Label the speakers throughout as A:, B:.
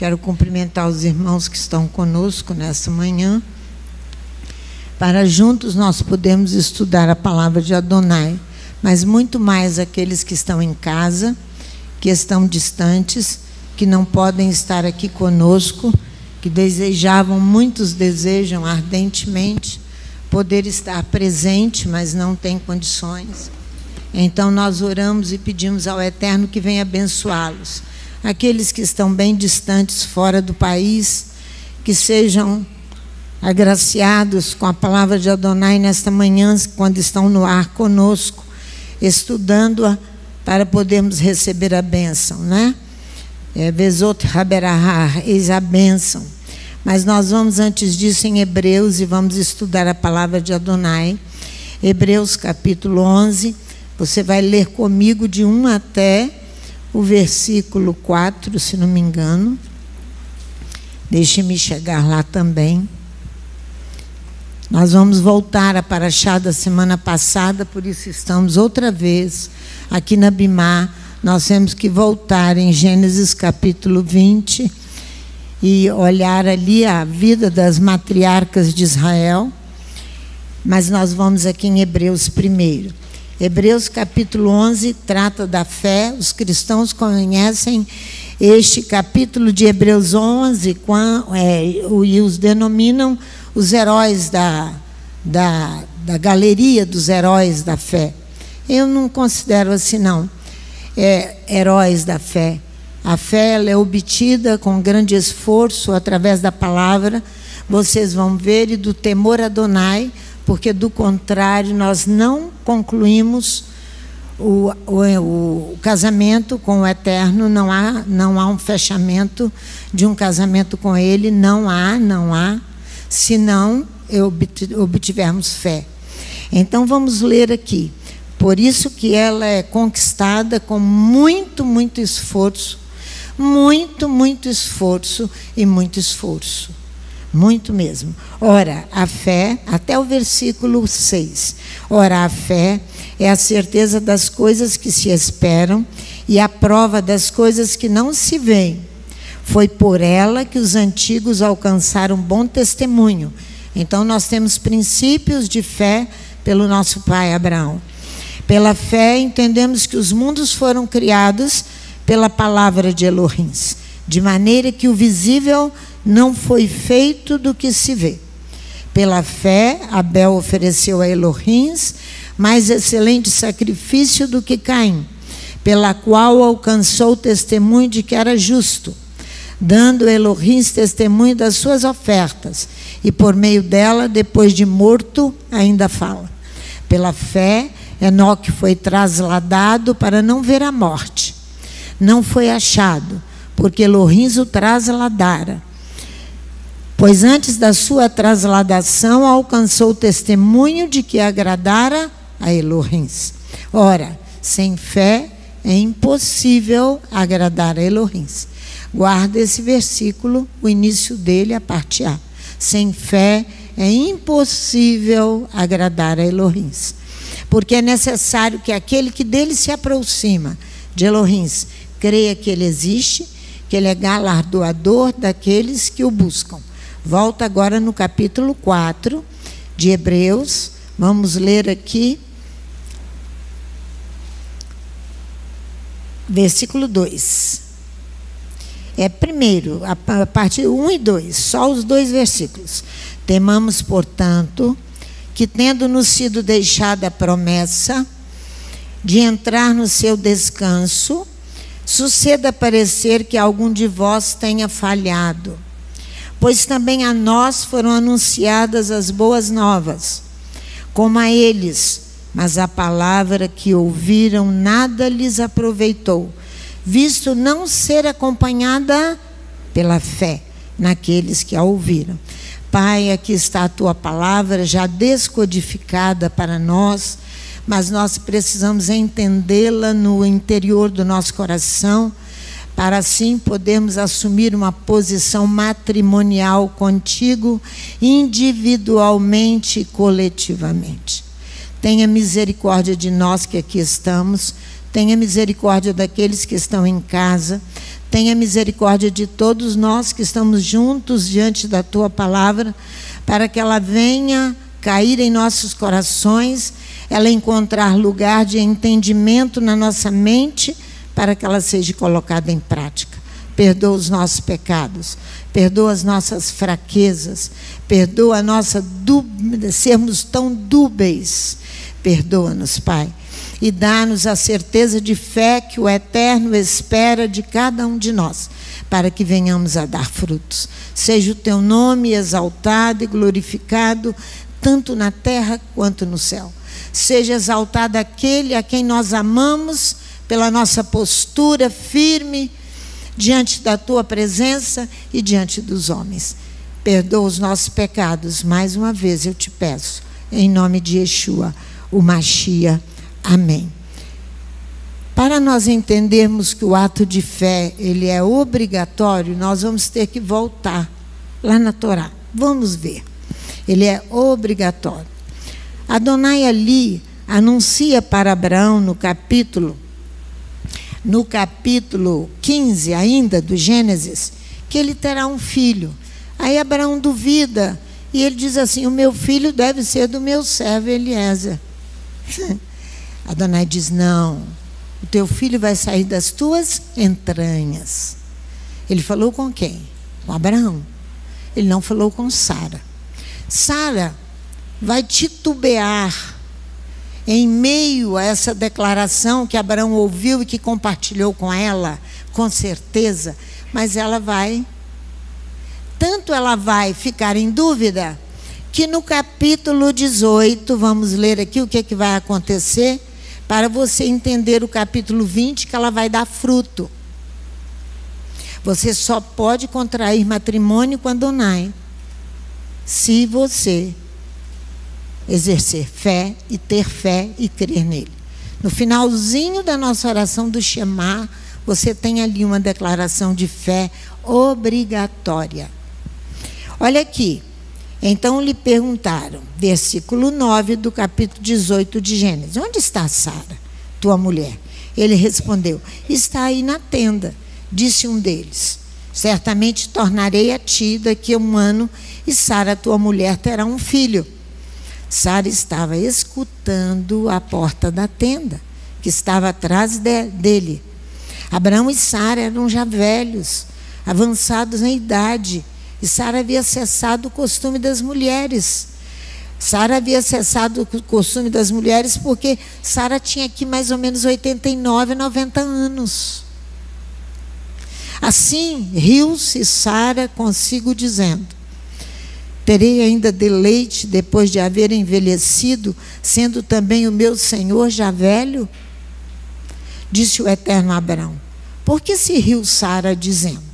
A: Quero cumprimentar os irmãos que estão conosco nessa manhã, para juntos nós podermos estudar a palavra de Adonai, mas muito mais aqueles que estão em casa, que estão distantes, que não podem estar aqui conosco, que muitos desejam ardentemente poder estar presente, mas não têm condições. Então nós oramos e pedimos ao Eterno que venha abençoá-los. Aqueles que estão bem distantes, fora do país, que sejam agraciados com a palavra de Adonai nesta manhã, quando estão no ar conosco, estudando-a, para podermos receber a bênção, né? Vezot Haberahar, eis a bênção. Mas nós vamos antes disso em Hebreus e vamos estudar a palavra de Adonai. Hebreus capítulo 11, você vai ler comigo de 1 até o versículo 4, se não me engano. Deixe-me chegar lá também. Nós vamos voltar à paraxá da semana passada, por isso estamos outra vez aqui na Bimá. Nós temos que voltar em Gênesis capítulo 20 e olhar ali a vida das matriarcas de Israel. Mas nós vamos aqui em Hebreus primeiro. Hebreus capítulo 11 trata da fé. Os cristãos conhecem este capítulo de Hebreus 11 e os denominam os heróis da galeria dos heróis da fé. Eu não considero assim, não. Heróis da fé. A fé ela é obtida com grande esforço através da palavra, vocês vão ver, e do temor a Adonai, porque do contrário nós não concluímos o casamento com o Eterno, não há um fechamento de um casamento com Ele, não há, se não obtivermos fé. Então vamos ler aqui. Por isso que ela é conquistada com muito, muito esforço, muito esforço e muito esforço. Muito mesmo. Ora, a fé, até o versículo 6. Ora, a fé é a certeza das coisas que se esperam e a prova das coisas que não se veem. Foi por ela que os antigos alcançaram bom testemunho. Então, nós temos princípios de fé pelo nosso pai Abraão. Pela fé, entendemos que os mundos foram criados pela palavra de Elohim, de maneira que o visível não foi feito do que se vê. Pela fé, Abel ofereceu a Elohim mais excelente sacrifício do que Caim, pela qual alcançou o testemunho de que era justo, dando a Elohim testemunho das suas ofertas, e por meio dela, depois de morto, ainda fala. Pela fé, Enoque foi trasladado para não ver a morte. Não foi achado, porque Elohim o trasladara. Pois antes da sua trasladação, alcançou o testemunho de que agradara a Elohim. Ora, sem fé é impossível agradar a Elohim. Guarda esse versículo, o início dele, a parte A. Sem fé é impossível agradar a Elohim. Porque é necessário que aquele que dele se aproxima, de Elohim, creia que ele existe, que ele é galardoador daqueles que o buscam. Volta agora no capítulo 4 de Hebreus. Vamos ler aqui, versículo 2. Primeiro, a parte 1 e 2, só os dois versículos. Temamos, portanto, que tendo-nos sido deixada a promessa de entrar no seu descanso, suceda parecer que algum de vós tenha falhado. Pois também a nós foram anunciadas as boas novas, como a eles, mas a palavra que ouviram nada lhes aproveitou, visto não ser acompanhada pela fé naqueles que a ouviram. Pai, aqui está a tua palavra já descodificada para nós, mas nós precisamos entendê-la no interior do nosso coração, para assim podermos assumir uma posição matrimonial contigo, individualmente e coletivamente. Tenha misericórdia de nós que aqui estamos, tenha misericórdia daqueles que estão em casa, tenha misericórdia de todos nós que estamos juntos diante da Tua palavra, para que ela venha cair em nossos corações, ela encontrar lugar de entendimento na nossa mente, para que ela seja colocada em prática. Perdoa os nossos pecados, perdoa as nossas fraquezas, perdoa a nossa dúvida, sermos tão dúbeis. Perdoa-nos, Pai, e dá-nos a certeza de fé que o Eterno espera de cada um de nós, para que venhamos a dar frutos. Seja o Teu nome exaltado e glorificado, tanto na terra quanto no céu. Seja exaltado aquele a quem nós amamos, pela nossa postura firme diante da Tua presença e diante dos homens. Perdoa os nossos pecados, mais uma vez eu te peço, em nome de Yeshua, o Mashiach. Amém. Para nós entendermos que o ato de fé, ele é obrigatório, nós vamos ter que voltar lá na Torá. Vamos ver. Ele é obrigatório. Adonai ali anuncia para Abraão no capítulo 15 ainda do Gênesis, que ele terá um filho. Aí Abraão duvida e ele diz assim: o meu filho deve ser do meu servo Eliezer. Adonai diz: não, o teu filho vai sair das tuas entranhas. Ele falou com quem? Com Abraão. Ele não falou com Sara. Sara vai titubear em meio a essa declaração que Abraão ouviu e que compartilhou com ela, com certeza, mas ela vai, tanto ela vai ficar em dúvida, que no capítulo 18, vamos ler aqui o que vai acontecer, para você entender o capítulo 20, que ela vai dar fruto. Você só pode contrair matrimônio com Adonai se você exercer fé e ter fé e crer nele. No finalzinho da nossa oração do Shema, você tem ali uma declaração de fé obrigatória. Olha aqui. Então lhe perguntaram, versículo 9 do capítulo 18 de Gênesis: onde está Sara, tua mulher? Ele respondeu: está aí na tenda. Disse um deles: certamente tornarei a ti daqui a 1 ano, e Sara, tua mulher, terá um filho. Sara estava escutando a porta da tenda, que estava atrás dele. Abraão e Sara eram já velhos, avançados em idade, e Sara havia cessado o costume das mulheres. Sara havia cessado o costume das mulheres porque Sara tinha aqui mais ou menos 89, 90 anos. Assim, riu-se Sara consigo, dizendo: terei ainda deleite depois de haver envelhecido, sendo também o meu senhor já velho? Disse o Eterno a Abraão: por que se riu Sara, dizendo: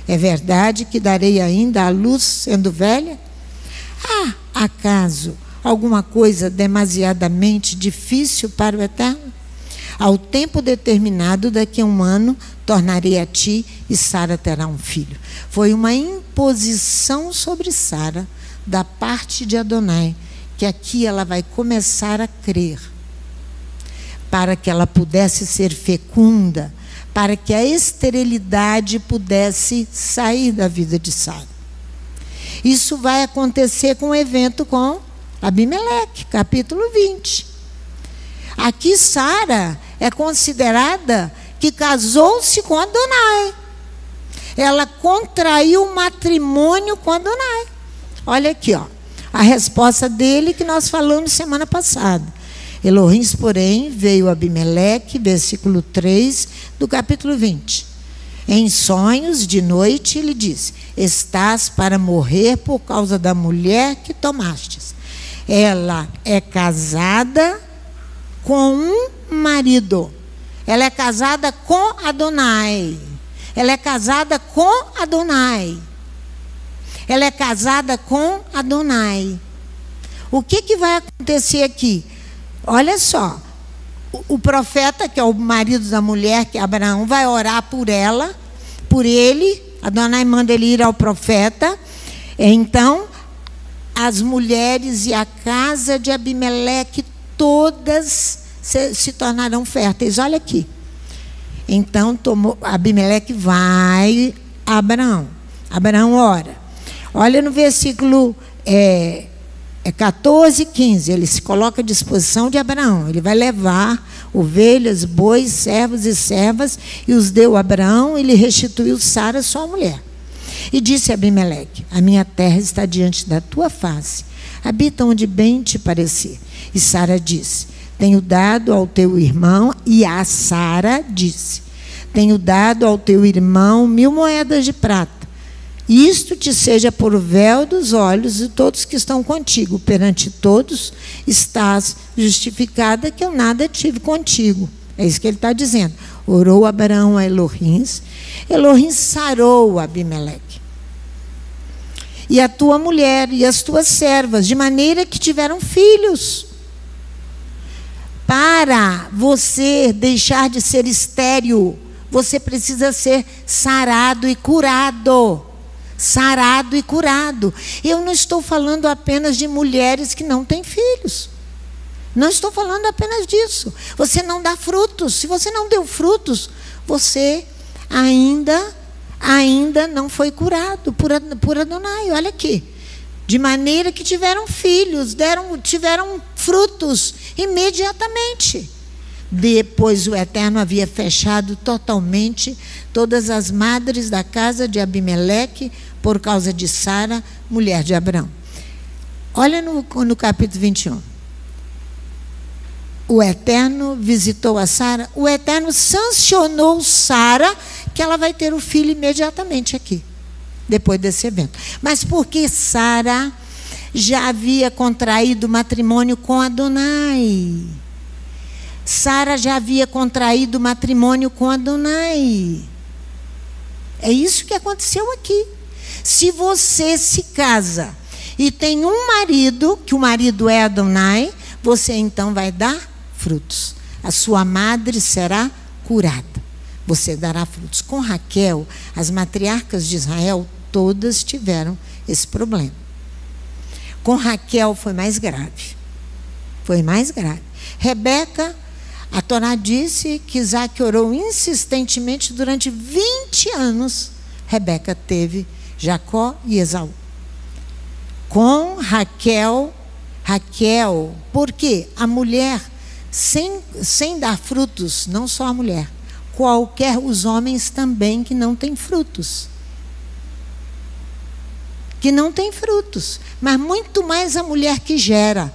A: é verdade que darei ainda à luz sendo velha? Há acaso alguma coisa demasiadamente difícil para o Eterno? Ao tempo determinado, daqui a 1 ano, tornarei a ti e Sara terá um filho. Foi uma imposição sobre Sara da parte de Adonai, que aqui ela vai começar a crer, para que ela pudesse ser fecunda, para que a esterilidade pudesse sair da vida de Sara. Isso vai acontecer com o evento com Abimeleque, capítulo 20. Aqui Sara é considerada que casou-se com Adonai. Ela contraiu matrimônio com Adonai. Olha aqui, ó, a resposta dele que nós falamos semana passada. Elohim, porém, veio a Abimeleque, versículo 3 do capítulo 20. Em sonhos de noite, ele disse: estás para morrer por causa da mulher que tomastes. Ela é casada com um marido. Ela é casada com Adonai. Ela é casada com Adonai. Ela é casada com Adonai. O que vai acontecer aqui? Olha só, o profeta, que é o marido da mulher, que é Abraão, vai orar por ela, por ele. Adonai manda ele ir ao profeta. Então, as mulheres e a casa de Abimeleque todas se tornarão férteis. Olha aqui. Então Abimeleque vai a Abraão. Abraão ora. Olha no versículo 14 e 15. Ele se coloca à disposição de Abraão. Ele vai levar ovelhas, bois, servos e servas, e os deu a Abraão, e lhe restituiu Sara, sua mulher. E disse a Abimeleque: a minha terra está diante da tua face, habita onde bem te parecer. E Sara disse: tenho dado ao teu irmão, e a Sara disse: tenho dado ao teu irmão 1000 moedas de prata. Isto te seja por véu dos olhos de todos que estão contigo. Perante todos estás justificada que eu nada tive contigo. É isso que ele está dizendo. Orou Abraão a Elohim. Elohim sarou Abimeleque. E a tua mulher e as tuas servas, de maneira que tiveram filhos. Para você deixar de ser estéril, você precisa ser sarado e curado. Sarado e curado. Eu não estou falando apenas de mulheres que não têm filhos. Não estou falando apenas disso. Você não dá frutos. Se você não deu frutos, você ainda não foi curado por Adonai. Olha aqui. De maneira que tiveram filhos, tiveram frutos imediatamente. Depois o Eterno havia fechado totalmente todas as madres da casa de Abimeleque por causa de Sara, mulher de Abraão. Olha no capítulo 21. O Eterno visitou a Sara, o Eterno sancionou Sara que ela vai ter o filho imediatamente aqui, depois desse evento. Mas porque Sara já havia contraído matrimônio com Adonai. Sara já havia contraído matrimônio com Adonai. É isso que aconteceu aqui. Se você se casa e tem um marido, que o marido é Adonai, você então vai dar frutos. A sua madre será curada. Você dará frutos. Com Raquel, as matriarcas de Israel todas tiveram esse problema. Com Raquel foi mais grave. Foi mais grave. Rebeca, a Torá disse que Isaac orou insistentemente durante 20 anos. Rebeca teve Jacó e Esaú. Com Raquel, por quê? A mulher, sem dar frutos, não só a mulher, os homens também que não têm frutos. Que não têm frutos, mas muito mais a mulher que gera.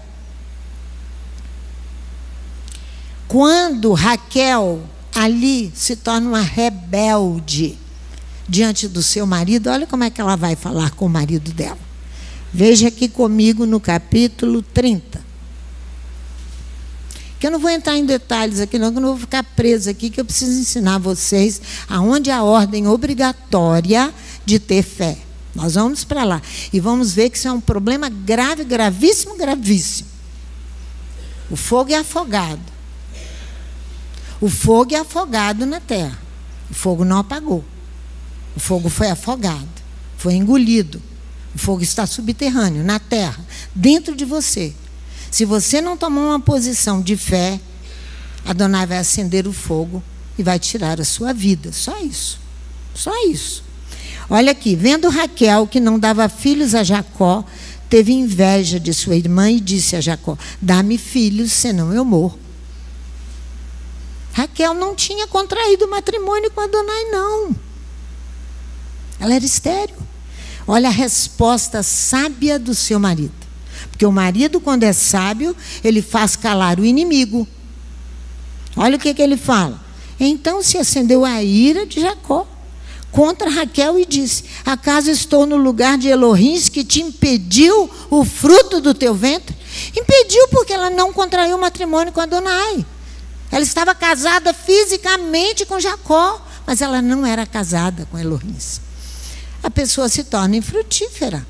A: Quando Raquel ali se torna uma rebelde diante do seu marido, olha como é que ela vai falar com o marido dela. Veja aqui comigo no capítulo 30. Que eu não vou entrar em detalhes aqui não, que eu não vou ficar presa aqui, que eu preciso ensinar vocês aonde a ordem obrigatória de ter fé. Nós vamos para lá e vamos ver que isso é um problema grave, gravíssimo, gravíssimo. O fogo é afogado. O fogo é afogado na terra. O fogo não apagou. O fogo foi afogado, foi engolido. O fogo está subterrâneo, na terra, dentro de você. Se você não tomar uma posição de fé, Adonai vai acender o fogo e vai tirar a sua vida. Só isso. Só isso. Olha aqui, vendo Raquel que não dava filhos a Jacó, teve inveja de sua irmã e disse a Jacó: dá-me filhos, senão eu morro. Raquel não tinha contraído matrimônio com Adonai, não. Ela era estéril. Olha a resposta sábia do seu marido. Porque o marido, quando é sábio, ele faz calar o inimigo. Olha o que ele fala. Então se acendeu a ira de Jacó contra Raquel e disse: acaso estou no lugar de Elohim que te impediu o fruto do teu ventre? Impediu porque ela não contraiu matrimônio com Adonai. Ela estava casada fisicamente com Jacó, mas ela não era casada com Elohim. A pessoa se torna infrutífera.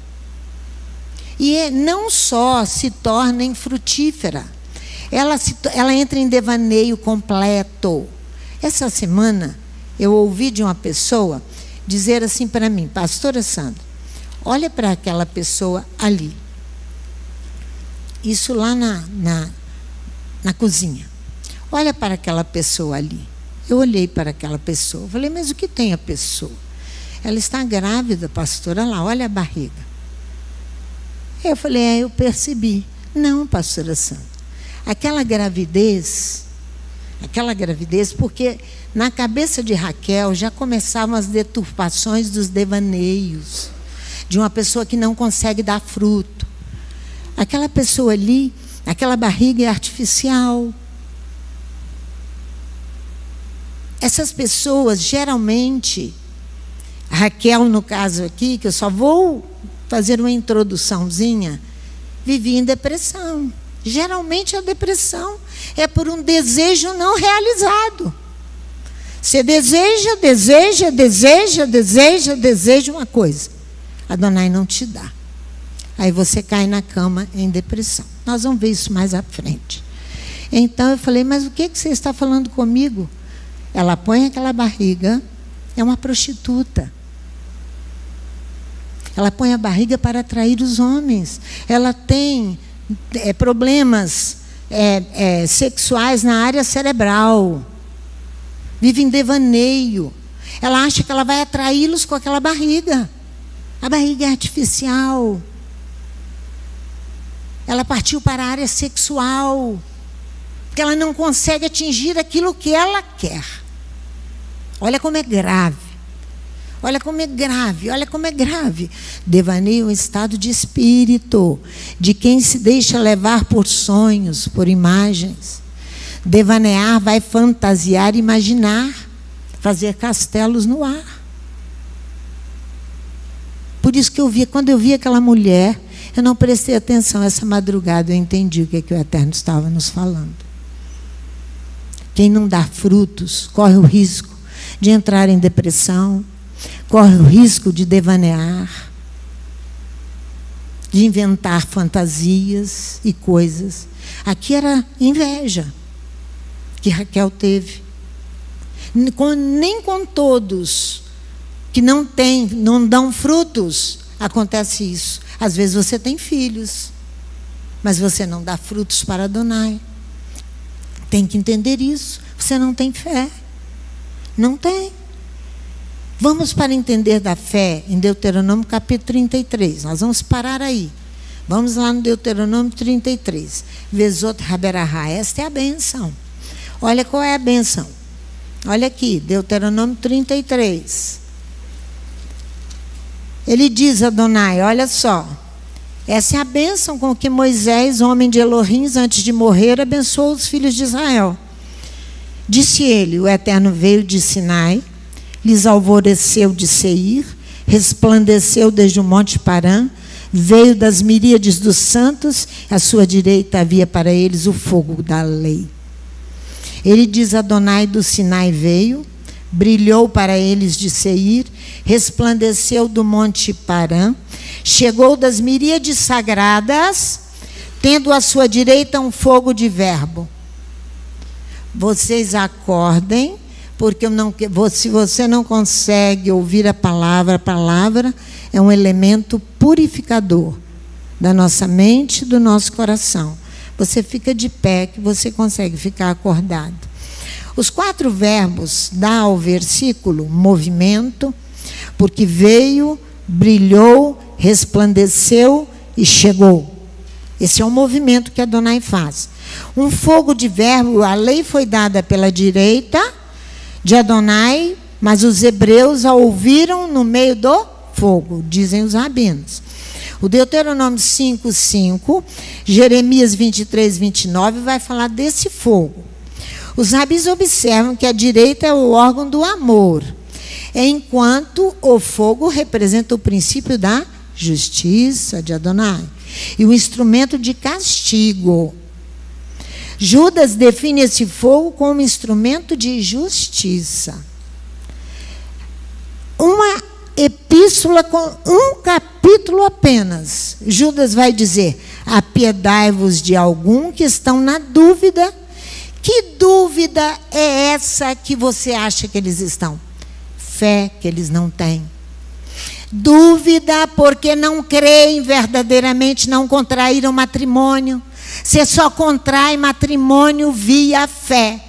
A: E não só se torna infrutífera, ela entra em devaneio completo. Essa semana, eu ouvi de uma pessoa dizer assim para mim: pastora Sandra, olha para aquela pessoa ali. Isso lá na cozinha. Olha para aquela pessoa ali. Eu olhei para aquela pessoa, falei, mas o que tem a pessoa? Ela está grávida, pastora, olha lá, olha a barriga. Eu falei, eu percebi. Não, pastora Sandra, aquela gravidez, porque na cabeça de Raquel já começavam as deturpações dos devaneios, de uma pessoa que não consegue dar fruto. Aquela pessoa ali, aquela barriga é artificial. Essas pessoas, geralmente, Raquel, no caso aqui, que eu só vou fazer uma introduçãozinha, vivia em depressão. Geralmente a depressão é por um desejo não realizado. Você deseja uma coisa. Adonai não te dá. Aí você cai na cama em depressão. Nós vamos ver isso mais à frente. Então eu falei, mas o que você está falando comigo? Ela põe aquela barriga, é uma prostituta. Ela põe a barriga para atrair os homens. Ela tem problemas sexuais na área cerebral. Vive em devaneio. Ela acha que ela vai atraí-los com aquela barriga. A barriga é artificial. Ela partiu para a área sexual. Porque ela não consegue atingir aquilo que ela quer. Olha como é grave. Olha como é grave, olha como é grave. Devaneio é um estado de espírito, de quem se deixa levar por sonhos, por imagens. Devanear vai fantasiar, imaginar, fazer castelos no ar. Por isso que quando eu vi aquela mulher, eu não prestei atenção. Essa madrugada eu entendi o que o Eterno estava nos falando. Quem não dá frutos, corre o risco de entrar em depressão, corre o risco de devanear, de inventar fantasias e coisas. Aqui era inveja que Raquel teve. Nem com todos que não dão frutos acontece isso. Às vezes você tem filhos, mas você não dá frutos para Adonai. Tem que entender isso. Você não tem fé. Não tem. Vamos para entender da fé em Deuteronômio capítulo 33. Nós vamos parar aí. Vamos lá no Deuteronômio 33. Vezot Haberahá. Esta é a bênção. Olha qual é a bênção. Olha aqui, Deuteronômio 33. Ele diz a Adonai, olha só. Essa é a bênção com que Moisés, homem de Elohim, antes de morrer, abençoou os filhos de Israel. Disse ele, o Eterno veio de Sinai, lhes alvoreceu de Seir, resplandeceu desde o monte Parã, veio das miríades dos santos, à sua direita havia para eles o fogo da lei. Ele diz, Adonai do Sinai veio, brilhou para eles de Seir, resplandeceu do monte Parã, chegou das miríades sagradas, tendo à sua direita um fogo de verbo. Vocês acordem, porque se você não consegue ouvir a palavra é um elemento purificador da nossa mente e do nosso coração. Você fica de pé, que você consegue ficar acordado. Os 4 verbos dá ao versículo movimento, porque veio, brilhou, resplandeceu e chegou. Esse é o movimento que Adonai faz. Um fogo de verbo, a lei foi dada pela direita de Adonai, mas os hebreus a ouviram no meio do fogo, dizem os rabinos. O Deuteronômio 5:5, Jeremias 23:29 vai falar desse fogo. Os rabis observam que a direita é o órgão do amor, enquanto o fogo representa o princípio da justiça de Adonai e o instrumento de castigo. Judas define esse fogo como instrumento de justiça. Uma epístola com um capítulo apenas. Judas vai dizer: apiedai-vos de algum que estão na dúvida. Que dúvida é essa que você acha que eles estão? Fé que eles não têm. Dúvida porque não creem verdadeiramente, não contraíram matrimônio. Você só contrai matrimônio via fé.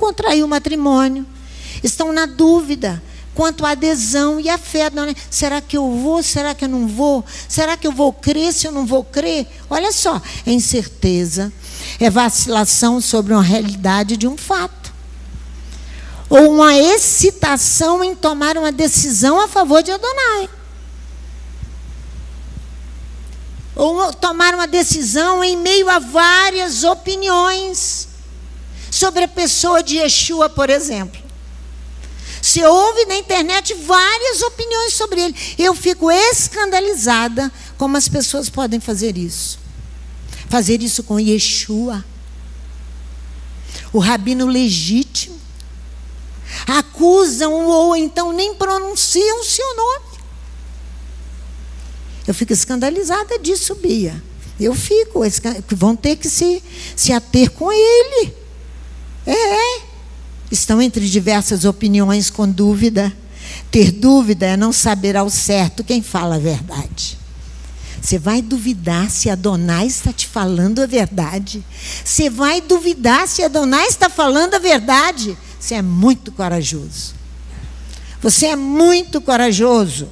A: contrair o matrimônio, estão na dúvida quanto à adesão e à fé. Será que eu vou? Será que eu não vou? Será que eu vou crer se eu não vou crer? Olha só, é incerteza, é vacilação sobre uma realidade de um fato, ou uma excitação em tomar uma decisão a favor de Adonai, ou tomar uma decisão em meio a várias opiniões sobre a pessoa de Yeshua, por exemplo. Você ouve na internet várias opiniões sobre ele. Eu fico escandalizada como as pessoas podem fazer isso. Fazer isso com Yeshua, o rabino legítimo. Acusam ou então nem pronunciam o seu nome. Eu fico escandalizada disso, Bia. Eu fico, vão ter que se ater com ele. Estão entre diversas opiniões com dúvida. Ter dúvida é não saber ao certo quem fala a verdade. Você vai duvidar se Adonai está te falando a verdade? Você vai duvidar se Adonai está falando a verdade? Você é muito corajoso. Você é muito corajoso.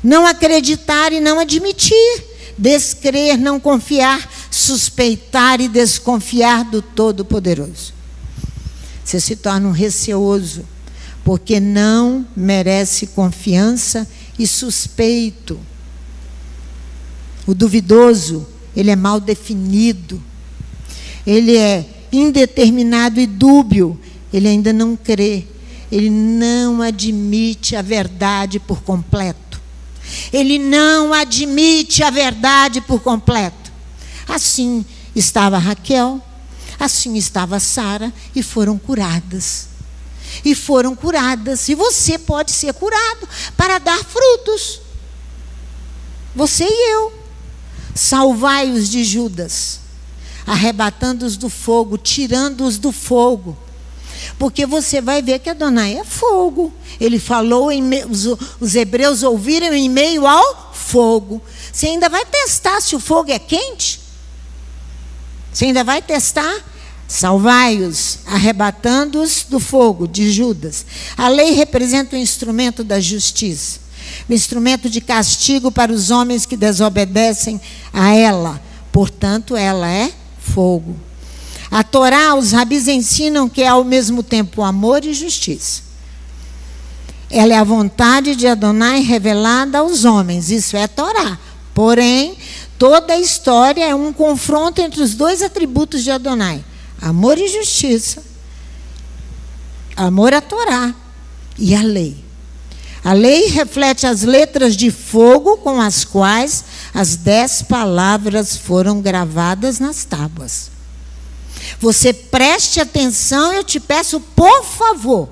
A: Não acreditar e não admitir. Descrer, não confiar. Suspeitar e desconfiar do Todo-Poderoso. Você se torna um receoso, porque não merece confiança e suspeito. O duvidoso, ele é mal definido, ele é indeterminado e dúbio, ele ainda não crê, ele não admite a verdade por completo. Ele não admite a verdade por completo. Assim estava Raquel, assim estava Sara, e foram curadas. E foram curadas. E você pode ser curado para dar frutos. Você e eu. Salvai-os de Judas, arrebatando-os do fogo, tirando-os do fogo. Porque você vai ver que Adonai é fogo. Ele falou, os hebreus ouviram em meio ao fogo. Você ainda vai testar se o fogo é quente? Você ainda vai testar? Salvai-os, arrebatando-os do fogo, de Judas. A lei representa o instrumento da justiça, o instrumento de castigo para os homens que desobedecem a ela. Portanto, ela é fogo. A Torá, os rabis ensinam que é ao mesmo tempo amor e justiça. Ela é a vontade de Adonai revelada aos homens. Isso é a Torá. Porém, toda a história é um confronto entre os dois atributos de Adonai: amor e justiça, amor à Torá e a lei. A lei reflete as letras de fogo com as quais as 10 palavras foram gravadas nas tábuas. Você preste atenção, eu te peço, por favor.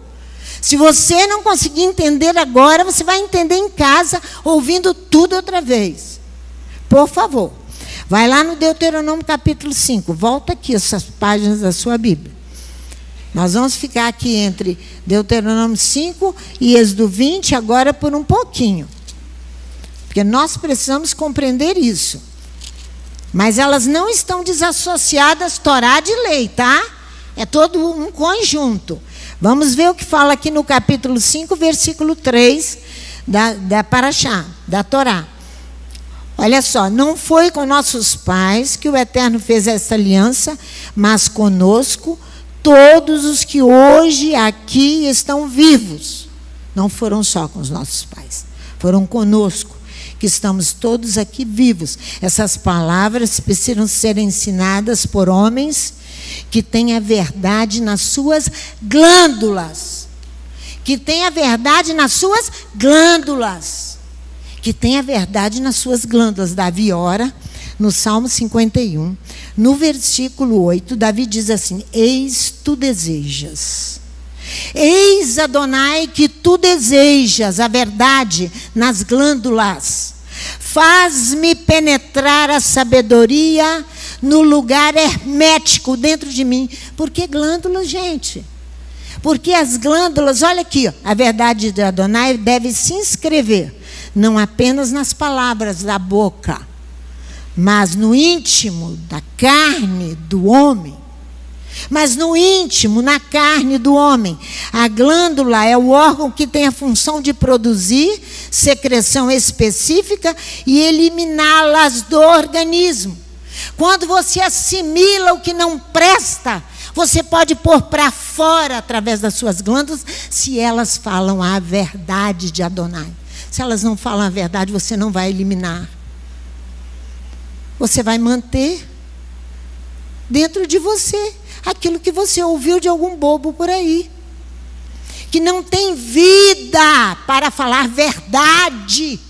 A: Se você não conseguir entender agora, você vai entender em casa, ouvindo tudo outra vez. Por favor. Vai lá no Deuteronômio capítulo 5. Volta aqui essas páginas da sua Bíblia. Nós vamos ficar aqui entre Deuteronômio 5 e Êxodo 20 agora por um pouquinho. Porque nós precisamos compreender isso. Mas elas não estão desassociadas Torá de lei, tá? É todo um conjunto. Vamos ver o que fala aqui no capítulo 5, versículo 3 da Paraxá, da Torá. Olha só, não foi com nossos pais que o Eterno fez essa aliança, mas conosco, todos os que hoje aqui estão vivos. Não foram só com os nossos pais, foram conosco, que estamos todos aqui vivos. Essas palavras precisam ser ensinadas por homens que têm a verdade nas suas glândulas. Que têm a verdade nas suas glândulas. Que têm a verdade nas suas glândulas. Davi ora no Salmo 51, no versículo 8, Davi diz assim: eis tu desejas. Eis, Adonai, que tu desejas a verdade nas glândulas. Faz-me penetrar a sabedoria no lugar hermético dentro de mim. Por que glândulas, gente? Porque as glândulas, olha aqui, ó, a verdade de Adonai deve se inscrever, não apenas nas palavras da boca, mas no íntimo da carne do homem. Mas no íntimo, na carne do homem, a glândula é o órgão que tem a função de produzir secreção específica e eliminá-las do organismo. Quando você assimila o que não presta, você pode pôr para fora através das suas glândulas, se elas falam a verdade de Adonai. Se elas não falam a verdade, você não vai eliminar. Você vai manter dentro de você aquilo que você ouviu de algum bobo por aí, que não tem vida para falar verdade.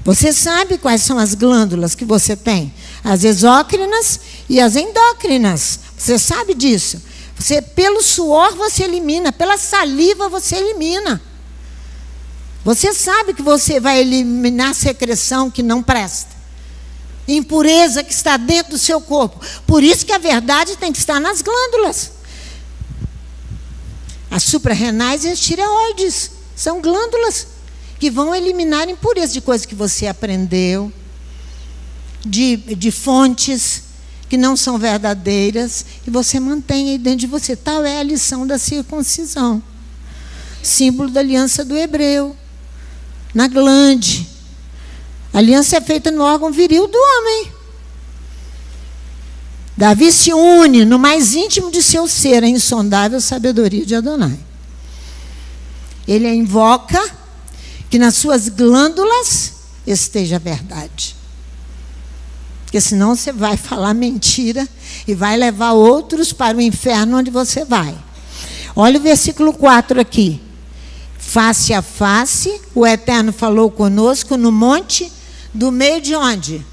A: Você sabe quais são as glândulas que você tem? As exócrinas e as endócrinas. Você sabe disso. Você, pelo suor você elimina, pela saliva você elimina. Você sabe que você vai eliminar secreção que não presta, impureza que está dentro do seu corpo. Por isso que a verdade tem que estar nas glândulas. As suprarrenais e as tireoides são glândulas que vão eliminar impureza de coisas que você aprendeu, de fontes que não são verdadeiras, e você mantém aí dentro de você. Tal é a lição da circuncisão, símbolo da aliança do hebreu, na glande. A aliança é feita no órgão viril do homem. Davi se une no mais íntimo de seu ser, a insondável sabedoria de Adonai. Ele invoca que nas suas glândulas esteja a verdade. Porque senão você vai falar mentira e vai levar outros para o inferno onde você vai. Olha o versículo 4 aqui. Face a face, o Eterno falou conosco no monte do meio de onde?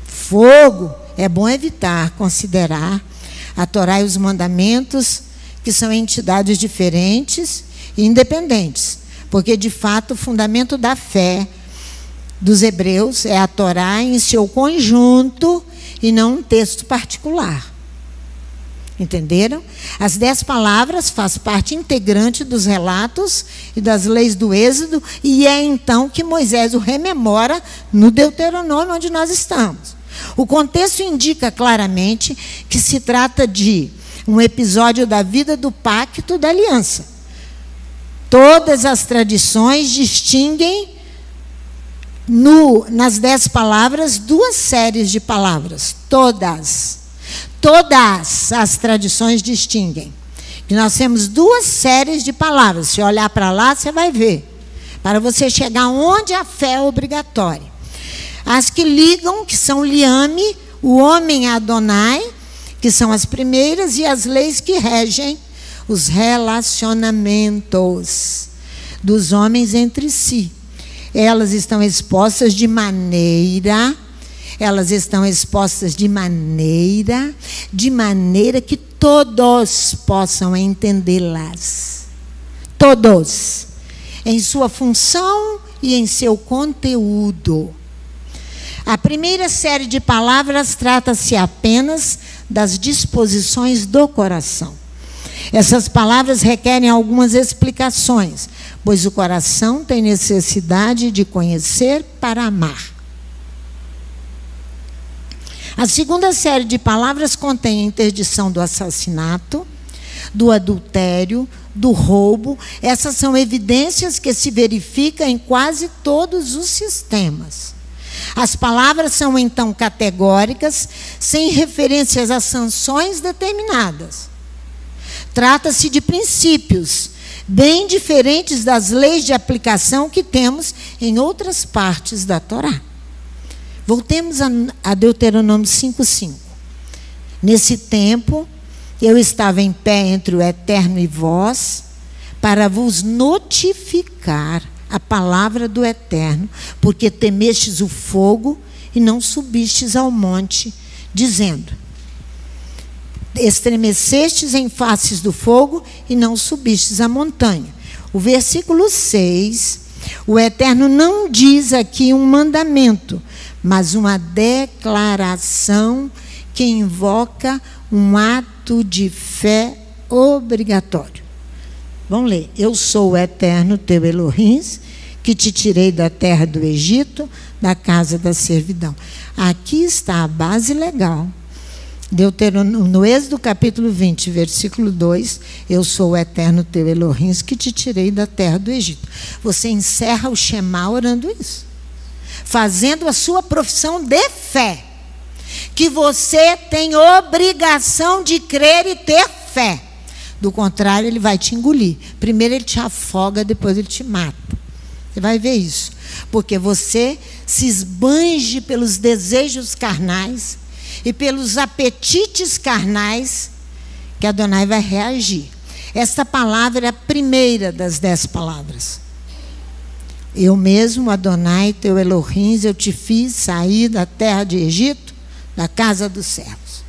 A: Fogo. É bom evitar, considerar a Torá e os mandamentos, que são entidades diferentes e independentes. Porque, de fato, o fundamento da fé dos hebreus é a Torá em seu conjunto e não um texto particular. Entenderam? As 10 palavras fazem parte integrante dos relatos e das leis do Êxodo, e é então que Moisés o rememora no Deuteronômio, onde nós estamos. O contexto indica claramente que se trata de um episódio da vida do pacto da aliança. Todas as tradições distinguem nas 10 palavras 2 séries de palavras. Todas as tradições distinguem que nós temos 2 séries de palavras. Se olhar para lá, você vai ver, para você chegar onde a fé é obrigatória. As que ligam, que são liame, o homem a Adonai, que são as primeiras, e as leis que regem os relacionamentos dos homens entre si. Elas estão expostas de maneira que todos possam entendê-las. Todos, em sua função e em seu conteúdo. A primeira série de palavras trata-se apenas das disposições do coração. Essas palavras requerem algumas explicações, pois o coração tem necessidade de conhecer para amar. A segunda série de palavras contém a interdição do assassinato, do adultério, do roubo. Essas são evidências que se verificam em quase todos os sistemas. As palavras são então categóricas, sem referências a sanções determinadas. Trata-se de princípios bem diferentes das leis de aplicação que temos em outras partes da Torá. Voltemos a Deuteronômio 5:5. Nesse tempo, eu estava em pé entre o Eterno e vós, para vos notificar a palavra do Eterno, porque temestes o fogo e não subistes ao monte, dizendo: estremecestes em faces do fogo e não subistes à montanha. O versículo 6, o Eterno não diz aqui um mandamento, mas uma declaração que invoca um ato de fé obrigatório. Vamos ler. Eu sou o Eterno teu Elohim, que te tirei da terra do Egito, da casa da servidão. Aqui está a base legal. No Êxodo capítulo 20, versículo 2, eu sou o eterno teu Elohim, que te tirei da terra do Egito. Você encerra o Shema orando isso, fazendo a sua profissão de fé, que você tem obrigação de crer e ter fé. Do contrário, ele vai te engolir. Primeiro ele te afoga, depois ele te mata. Você vai ver isso. Porque você se esbanje pelos desejos carnais e pelos apetites carnais, que Adonai vai reagir. Esta palavra é a primeira das 10 palavras. Eu mesmo, Adonai, teu Elohim, eu te fiz sair da terra de Egito, da casa dos servos.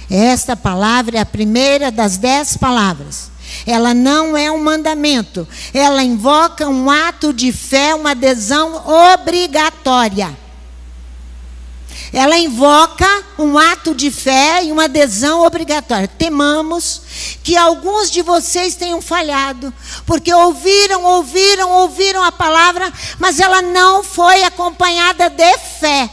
A: Esta palavra é a primeira das 10 palavras. Ela não é um mandamento. Ela invoca um ato de fé, uma adesão obrigatória. Ela invoca um ato de fé e uma adesão obrigatória. Temamos que alguns de vocês tenham falhado, porque ouviram a palavra, mas ela não foi acompanhada de fé.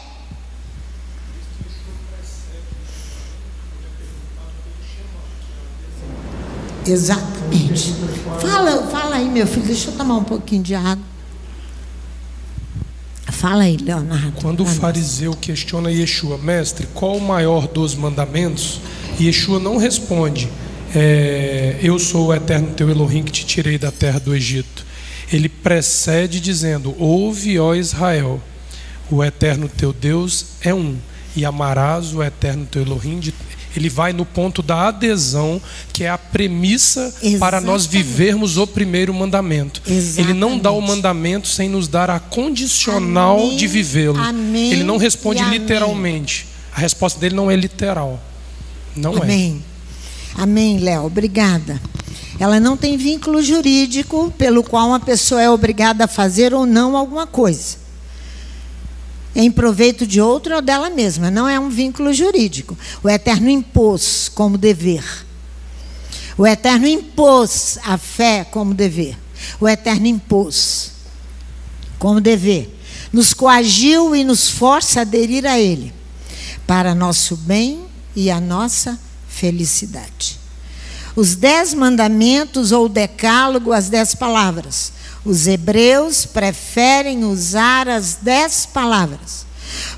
A: Exatamente. Fala aí, meu filho, deixa eu tomar um pouquinho de água. Fala aí, Leonardo.
B: Quando o fariseu questiona Yeshua, mestre, qual o maior dos mandamentos? Yeshua não responde, eu sou o eterno teu Elohim que te tirei da terra do Egito. Ele precede dizendo, ouve, ó Israel, o eterno teu Deus é um, e amarás o eterno teu Elohim de... Ele vai no ponto da adesão, que é a premissa. Exatamente. Para nós vivermos o primeiro mandamento. Exatamente. Ele não dá o mandamento sem nos dar a condicional. Amém. De vivê-lo. Amém. Ele não responde literalmente. A resposta dele não é literal. Não
A: Amém. Amém, Léo. Obrigada. Ela não tem vínculo jurídico pelo qual uma pessoa é obrigada a fazer ou não alguma coisa. Em proveito de outro ou dela mesma. Não é um vínculo jurídico. O Eterno impôs como dever. O Eterno impôs a fé como dever. O Eterno impôs como dever. Nos coagiu e nos força a aderir a Ele, para nosso bem e a nossa felicidade. Os 10 mandamentos ou decálogo, as 10 palavras. Os hebreus preferem usar as 10 palavras,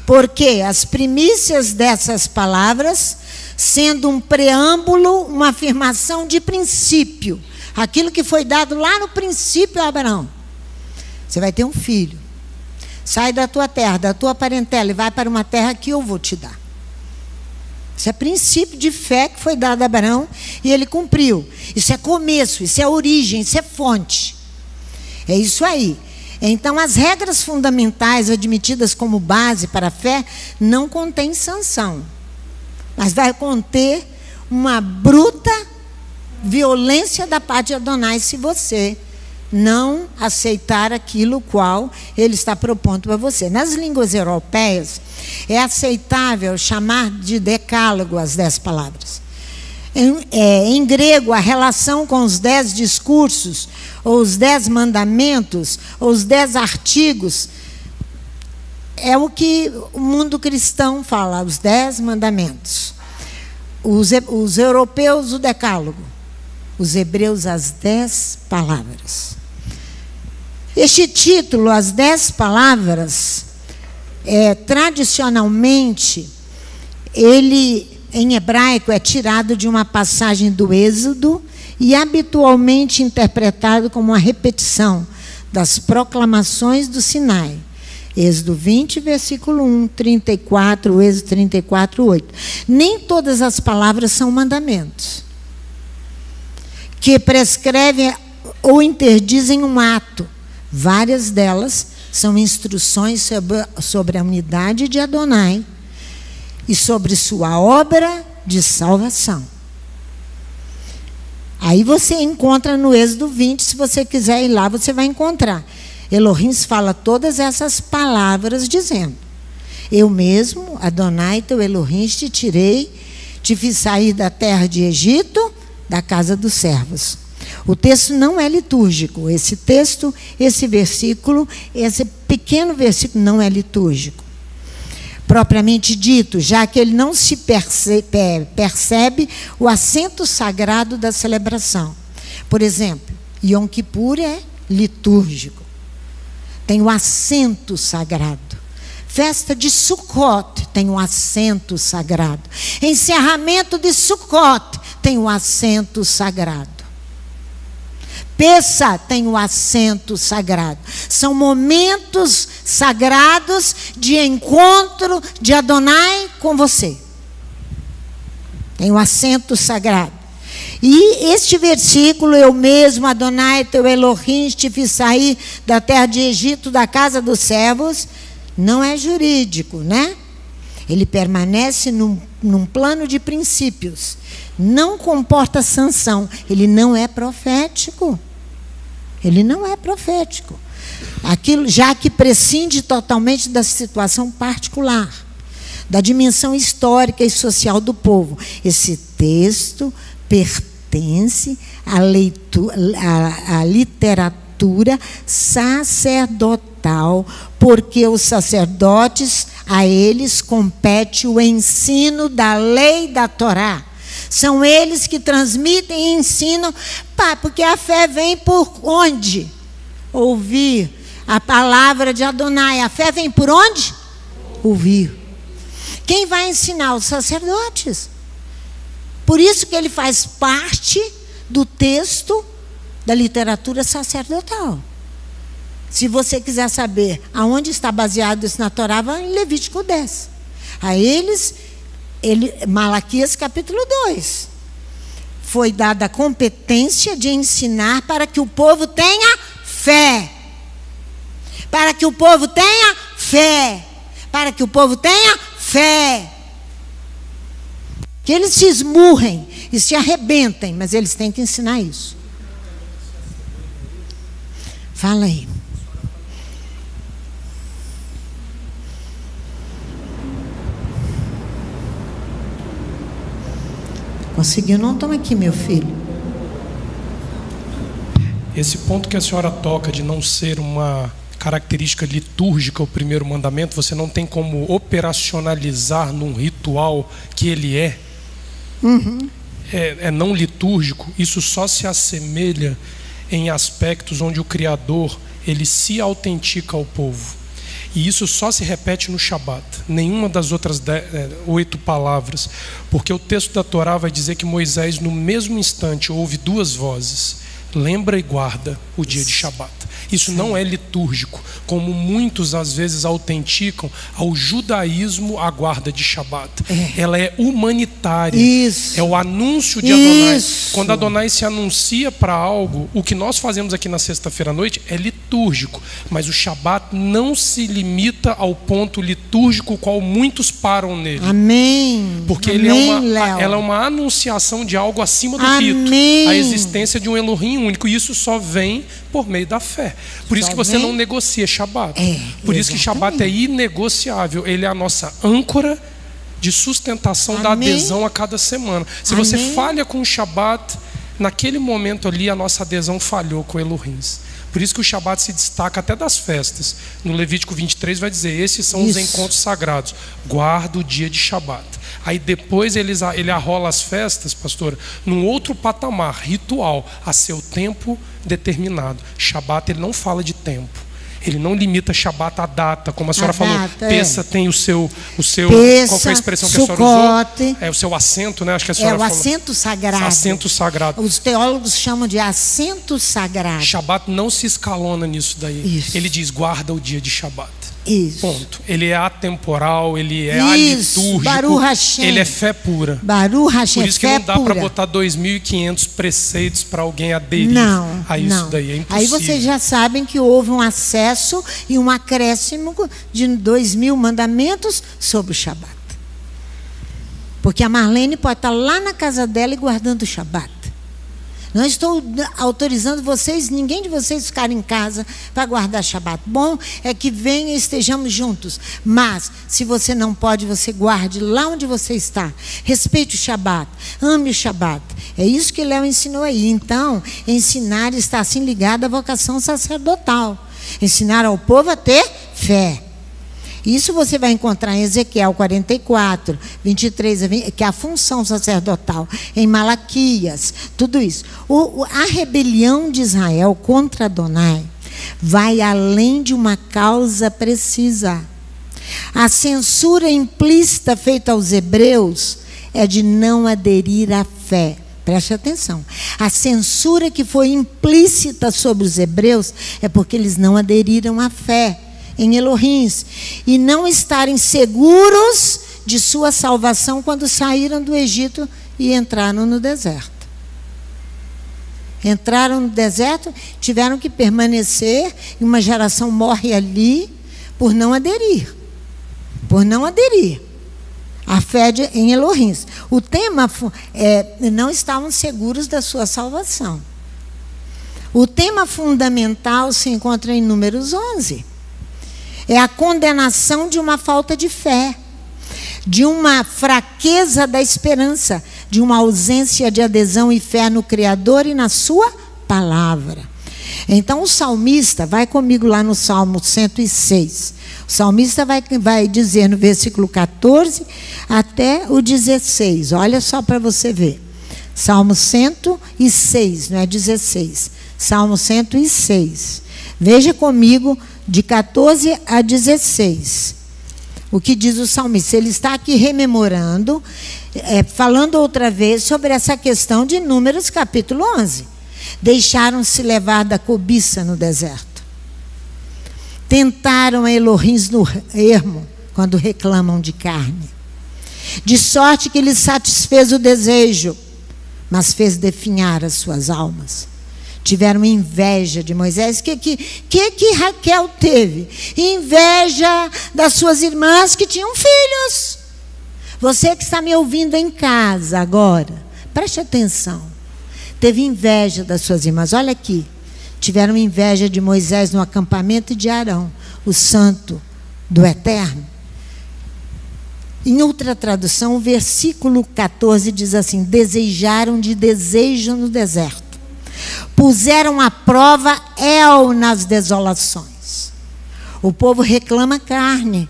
A: porque as primícias dessas palavras, sendo um preâmbulo, uma afirmação de princípio, aquilo que foi dado lá no princípio a Abraão. Você vai ter um filho, sai da tua terra, da tua parentela e vai para uma terra que eu vou te dar. Isso é princípio de fé que foi dado a Abraão e ele cumpriu. Isso é começo, isso é origem, isso é fonte. É isso aí. Então, as regras fundamentais admitidas como base para a fé não contêm sanção, mas vai conter uma bruta violência da parte de Adonai se você não aceitar aquilo qual ele está propondo para você. Nas línguas europeias, é aceitável chamar de decálogo as 10 palavras. Em grego, a relação com os 10 discursos, ou os 10 mandamentos, ou os 10 artigos, é o que o mundo cristão fala, os 10 mandamentos. Os europeus, o decálogo. Os hebreus, as 10 palavras. Este título, as 10 palavras, tradicionalmente, ele... em hebraico, é tirado de uma passagem do Êxodo e habitualmente interpretado como uma repetição das proclamações do Sinai. Êxodo 20, versículo 1, 34, Êxodo 34, 8. Nem todas as palavras são mandamentos, que prescrevem ou interdizem um ato. Várias delas são instruções sobre a unidade de Adonai e sobre sua obra de salvação. Aí você encontra no Êxodo 20, se você quiser ir lá, você vai encontrar. Elohim fala todas essas palavras dizendo, eu mesmo, Adonai, teu Elohim, te tirei, te fiz sair da terra de Egito, da casa dos servos. O texto não é litúrgico. Esse texto, esse versículo, esse pequeno versículo não é litúrgico. Propriamente dito, já que ele não se percebe o assento sagrado da celebração. Por exemplo, Yom Kippur é litúrgico. Tem o assento sagrado. Festa de Sukkot tem um assento sagrado. Encerramento de Sukkot tem um assento sagrado. Pessa tem um assento sagrado. São momentos sagrados de encontro de Adonai com você. Tem um assento sagrado. E este versículo, eu mesmo, Adonai, teu Elohim, te fiz sair da terra de Egito, da casa dos servos, não é jurídico, né? Ele permanece num plano de princípios. Não comporta sanção. Ele não é profético. Ele não é profético. Aquilo, já que prescinde totalmente da situação particular, da dimensão histórica e social do povo. Esse texto pertence à literatura sacerdotal, porque os sacerdotes, a eles compete o ensino da lei da Torá. São eles que transmitem e ensinam, porque a fé vem por onde? Ouvir a palavra de Adonai. A fé vem por onde? Ouvir. Quem vai ensinar? Os sacerdotes. Por isso que ele faz parte do texto da literatura sacerdotal. Se você quiser saber aonde está baseado isso na Torá, vai em Levítico 10. A eles, Malaquias capítulo 2. Foi dada a competência de ensinar para que o povo tenha fé. Para que o povo tenha fé. Para que o povo tenha fé. Que eles se esmurrem e se arrebentem, mas eles têm que ensinar isso. Fala aí. Conseguiu? Não, toma aqui, meu filho.
B: Esse ponto que a senhora toca de não ser uma característica litúrgica o primeiro mandamento, você não tem como operacionalizar num ritual que ele é. É não litúrgico. Isso só se assemelha em aspectos onde o Criador ele se autentica ao povo. E isso só se repete no Shabat, nenhuma das outras 8 palavras, porque o texto da Torá vai dizer que Moisés, no mesmo instante, ouve 2 vozes: lembra e guarda o dia de Shabat. Isso não é litúrgico, como muitos às vezes autenticam ao judaísmo a guarda de Shabat. Ela é humanitária.
A: Isso.
B: É o anúncio de Adonai.
A: Isso.
B: Quando Adonai se anuncia para algo, o que nós fazemos aqui na sexta-feira à noite é litúrgico, mas o Shabat não se limita ao ponto litúrgico qual muitos param nele.
A: Amém.
B: Porque
A: Amém,
B: ela é uma anunciação de algo acima do
A: Amém.
B: rito, a existência de um Elohim único, e isso só vem por meio da fé. Por isso que você não negocia Shabat. Por isso que Shabat é inegociável. Ele é a nossa âncora de sustentação da adesão a cada semana. Se você falha com o Shabat, naquele momento ali a nossa adesão falhou com Elohims. Por isso que o Shabat se destaca até das festas. No Levítico 23 vai dizer: esses são os encontros sagrados. Guarda o dia de Shabat. Aí depois ele arrola as festas, pastora, num outro patamar, ritual, a seu tempo determinado. Shabat, ele não fala de tempo. Ele não limita Shabat à data, como a senhora falou. Pessa tem o seu
A: Pessa,
B: qual foi a expressão que
A: Sukkot,
B: a senhora usou? É o seu assento, né? Acho que a senhora falou.
A: Assento sagrado.
B: Assento sagrado.
A: Os teólogos chamam de assento sagrado.
B: Shabat não se escalona nisso daí.
A: Isso.
B: Ele diz: guarda o dia de Shabat.
A: Isso.
B: Ponto. Ele é atemporal, ele é alitúrgico,
A: Baruch Hashem.
B: ele é fé pura.
A: Baruch Hashem.
B: Por isso que não dá para botar 2.500 preceitos para alguém aderir a isso daí. É impossível.
A: Aí vocês já sabem que houve um acesso e um acréscimo de 2.000 mandamentos sobre o Shabat. Porque a Marlene pode estar lá na casa dela e guardando o Shabat. Não estou autorizando vocês, ninguém de vocês ficar em casa para guardar Shabat. Bom é que venha e estejamos juntos. Mas, se você não pode, você guarde lá onde você está. Respeite o Shabat, ame o Shabat. É isso que Léo ensinou aí. Então, ensinar está assim ligado à vocação sacerdotal. Ensinar ao povo a ter fé. Isso você vai encontrar em Ezequiel 44, 23, que é a função sacerdotal, em Malaquias, tudo isso. A rebelião de Israel contra Adonai vai além de uma causa precisa. A censura implícita feita aos hebreus é de não aderir à fé. Preste atenção. A censura que foi implícita sobre os hebreus é porque eles não aderiram à fé em Elohim, e não estarem seguros de sua salvação quando saíram do Egito e entraram no deserto. Entraram no deserto, tiveram que permanecer, e uma geração morre ali por não aderir. Por não aderir à fé em Elohim. O tema não estavam seguros da sua salvação. O tema fundamental se encontra em Números 11. É a condenação de uma falta de fé, de uma fraqueza da esperança, de uma ausência de adesão e fé no Criador e na sua palavra. Então o salmista, vai comigo lá no Salmo 106. O salmista vai dizer no versículo 14 até o 16. Olha só para você ver. Salmo 106, não é 16. Salmo 106. Veja comigo de 14 a 16. O que diz o salmista? Ele está aqui rememorando, falando outra vez sobre essa questão de Números capítulo 11. Deixaram-se levar da cobiça no deserto. Tentaram a Elohim no ermo, quando reclamam de carne. De sorte que lhes satisfez o desejo, mas fez definhar as suas almas. Tiveram inveja de Moisés. Que Raquel teve? Inveja das suas irmãs que tinham filhos. Você que está me ouvindo em casa agora, preste atenção. Teve inveja das suas irmãs. Olha aqui. Tiveram inveja de Moisés no acampamento de Arão, o santo do Eterno. Em outra tradução, o versículo 14 diz assim: desejaram de desejo no deserto. Puseram à prova El nas desolações. O povo reclama carne.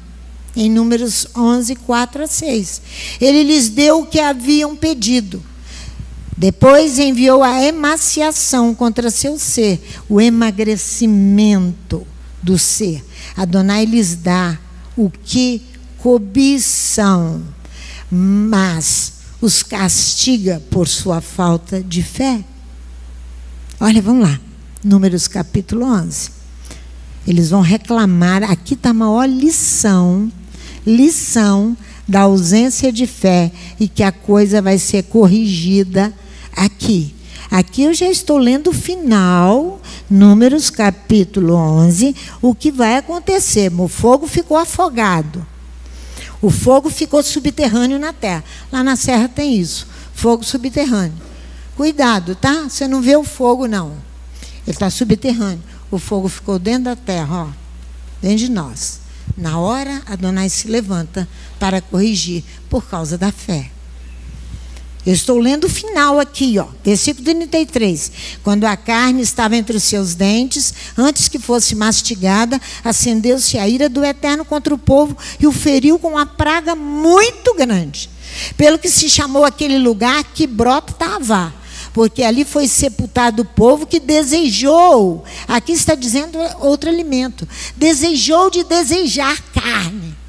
A: Em Números 11, 4 a 6. Ele lhes deu o que haviam pedido. Depois enviou a emaciação contra seu ser, o emagrecimento do ser. Adonai lhes dá o que cobiçam, mas os castiga por sua falta de fé. Olha, vamos lá, Números capítulo 11. Eles vão reclamar, aqui está a maior lição da ausência de fé, e que a coisa vai ser corrigida aqui. Aqui eu já estou lendo o final, Números capítulo 11, o que vai acontecer. O fogo ficou afogado. O fogo ficou subterrâneo na terra. Lá na serra tem isso, fogo subterrâneo. Cuidado, tá? Você não vê o fogo, não. Ele está subterrâneo. O fogo ficou dentro da terra, ó, dentro de nós. Na hora, Adonai se levanta para corrigir por causa da fé. Eu estou lendo o final aqui, ó, versículo 33. Quando a carne estava entre os seus dentes, antes que fosse mastigada, acendeu-se a ira do Eterno contra o povo e o feriu com uma praga muito grande. Pelo que se chamou aquele lugar Quibrot Tavá, porque ali foi sepultado o povo que desejou, aqui está dizendo outro alimento, desejou de desejar carne.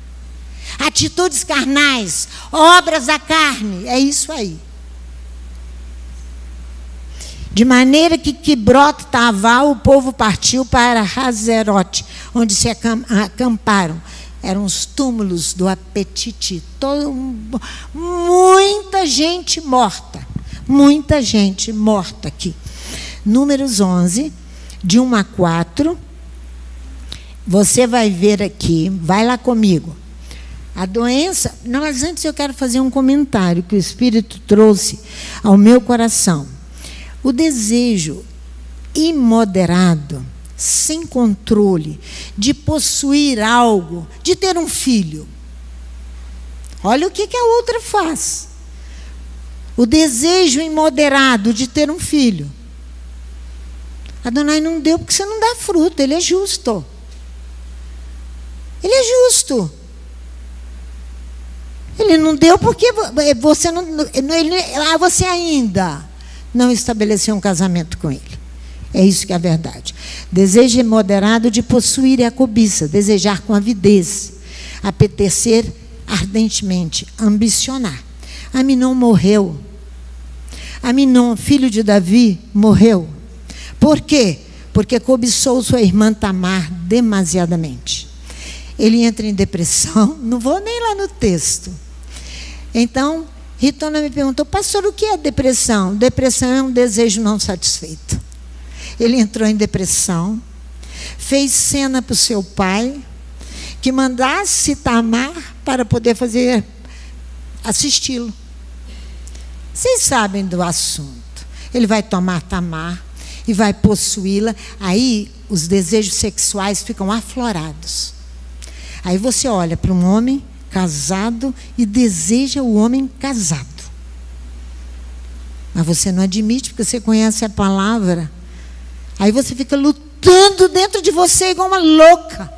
A: Atitudes carnais, obras da carne, é isso aí. De maneira que Quibrot Tavá, o povo partiu para Hazerote, onde se acamparam. Eram os túmulos do apetite. Muita gente morta. Muita gente morta aqui. Números 11, de 1 a 4. Você vai ver aqui, vai lá comigo. A doença, mas antes eu quero fazer um comentário que o Espírito trouxe ao meu coração. O desejo imoderado, sem controle, de possuir algo, de ter um filho. Olha o que a outra faz. O desejo imoderado de ter um filho. Adonai não deu porque você não dá fruto, ele é justo. Ele é justo. Ele não deu porque você não, você ainda não estabeleceu um casamento com ele. É isso que é a verdade. Desejo imoderado de possuir é a cobiça, desejar com avidez, apetecer ardentemente, ambicionar. Aminon morreu. Aminon, filho de Davi, morreu. Por quê? Porque cobiçou sua irmã Tamar demasiadamente. Ele entra em depressão, não vou nem lá no texto. Então, Ritona me perguntou, pastor, o que é depressão? Depressão é um desejo não satisfeito. Ele entrou em depressão, fez cena para o seu pai, que mandasse Tamar para poder assisti-lo. Vocês sabem do assunto. Ele vai tomar Tamar e vai possuí-la. Aí os desejos sexuais ficam aflorados. Aí você olha para um homem casado e deseja o homem casado. Mas você não admite porque você conhece a palavra. Aí você fica lutando dentro de você igual uma louca.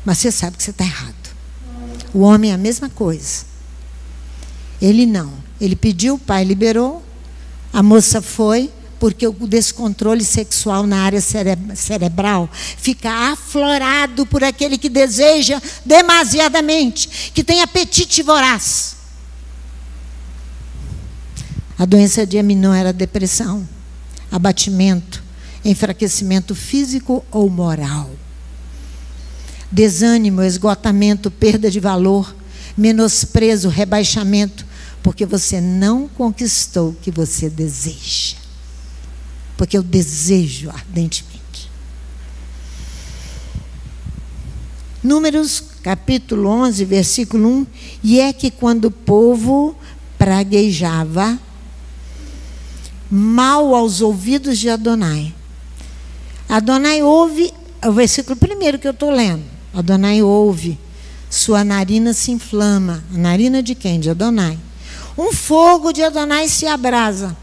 A: Mas você sabe que você está errado. O homem é a mesma coisa. Ele não. Ele pediu, o pai liberou. A moça foi, porque o descontrole sexual na área cerebral fica aflorado por aquele que deseja demasiadamente, que tem apetite voraz. A doença de Aminon era depressão, abatimento, enfraquecimento físico ou moral. Desânimo, esgotamento, perda de valor, menosprezo, rebaixamento, porque você não conquistou o que você deseja. Porque eu desejo ardentemente. Números, capítulo 11, versículo 1. E é que quando o povo praguejava mal aos ouvidos de Adonai. Adonai ouve, é o versículo primeiro que eu estou lendo. Adonai ouve, sua narina se inflama. A narina de quem? De Adonai. Um fogo de Adonai se abrasa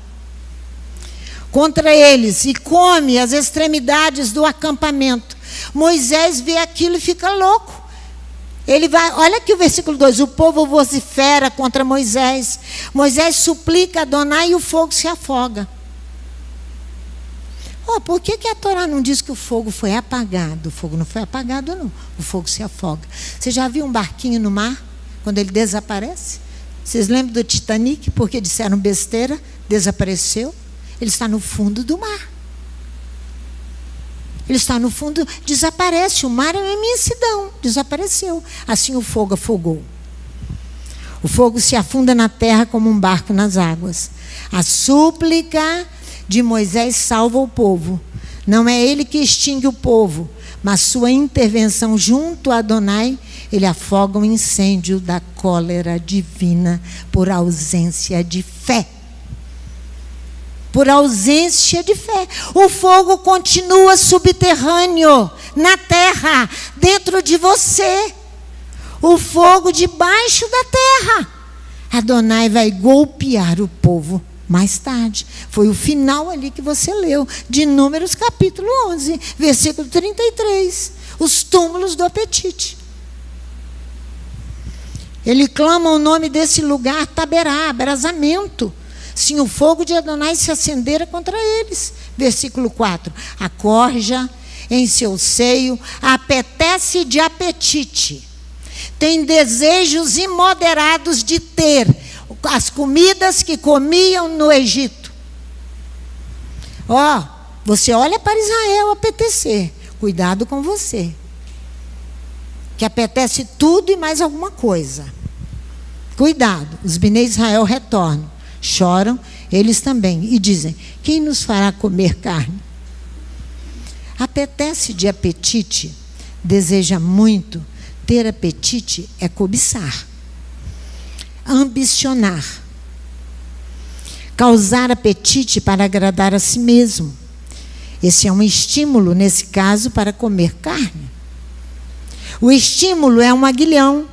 A: contra eles e come as extremidades do acampamento. Moisés vê aquilo e fica louco. Ele vai, olha aqui o versículo 2, o povo vocifera contra Moisés. Moisés suplica a Adonai e o fogo se afoga. Por que a Torá não diz que o fogo foi apagado? O fogo não foi apagado, não. O fogo se afoga. Você já viu um barquinho no mar, quando ele desaparece? Vocês lembram do Titanic? Porque disseram besteira, desapareceu. Ele está no fundo do mar. Ele está no fundo, desaparece. O mar é uma imensidão, desapareceu. Assim o fogo afogou. O fogo se afunda na terra como um barco nas águas. A súplica de Moisés salva o povo. Não é ele que extingue o povo, mas sua intervenção junto a Adonai, ele afoga o incêndio da cólera divina por ausência de fé. Por ausência de fé. O fogo continua subterrâneo, na terra, dentro de você. O fogo debaixo da terra. Adonai vai golpear o povo mais tarde. Foi o final ali que você leu, de Números capítulo 11, versículo 33. Os túmulos do apetite. Ele clama o nome desse lugar, Taberá, abrasamento. Sim, o fogo de Adonai se acendera contra eles. Versículo 4. A corja em seu seio apetece de apetite. Tem desejos imoderados de ter as comidas que comiam no Egito. Você olha para Israel apetecer. Cuidado com você. Que apetece tudo e mais alguma coisa. Cuidado. Os Bnei Israel retornam. Choram, eles também, e dizem, quem nos fará comer carne? Apetece de apetite, deseja muito. Ter apetite é cobiçar, ambicionar. causar apetite para agradar a si mesmo. Esse é um estímulo, nesse caso, para comer carne. O estímulo é um aguilhão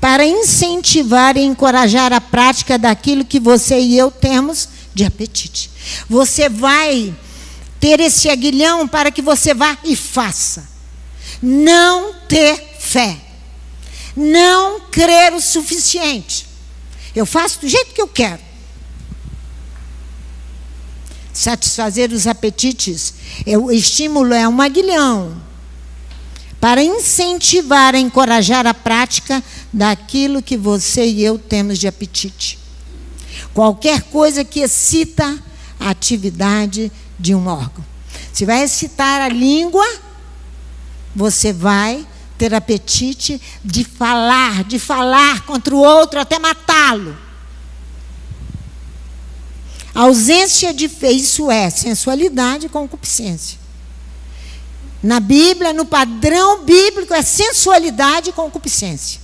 A: para incentivar e encorajar a prática daquilo que você e eu temos de apetite. Você vai ter esse aguilhão para que você vá e faça. Não ter fé. Não crer o suficiente. Eu faço do jeito que eu quero. Satisfazer os apetites, o estímulo é um aguilhão para incentivar, encorajar a prática daquilo que você e eu temos de apetite. Qualquer coisa que excita a atividade de um órgão. Se vai excitar a língua, você vai ter apetite de falar contra o outro até matá-lo. A ausência de fé, isso é sensualidade e concupiscência. Na Bíblia, no padrão bíblico, é sensualidade e concupiscência.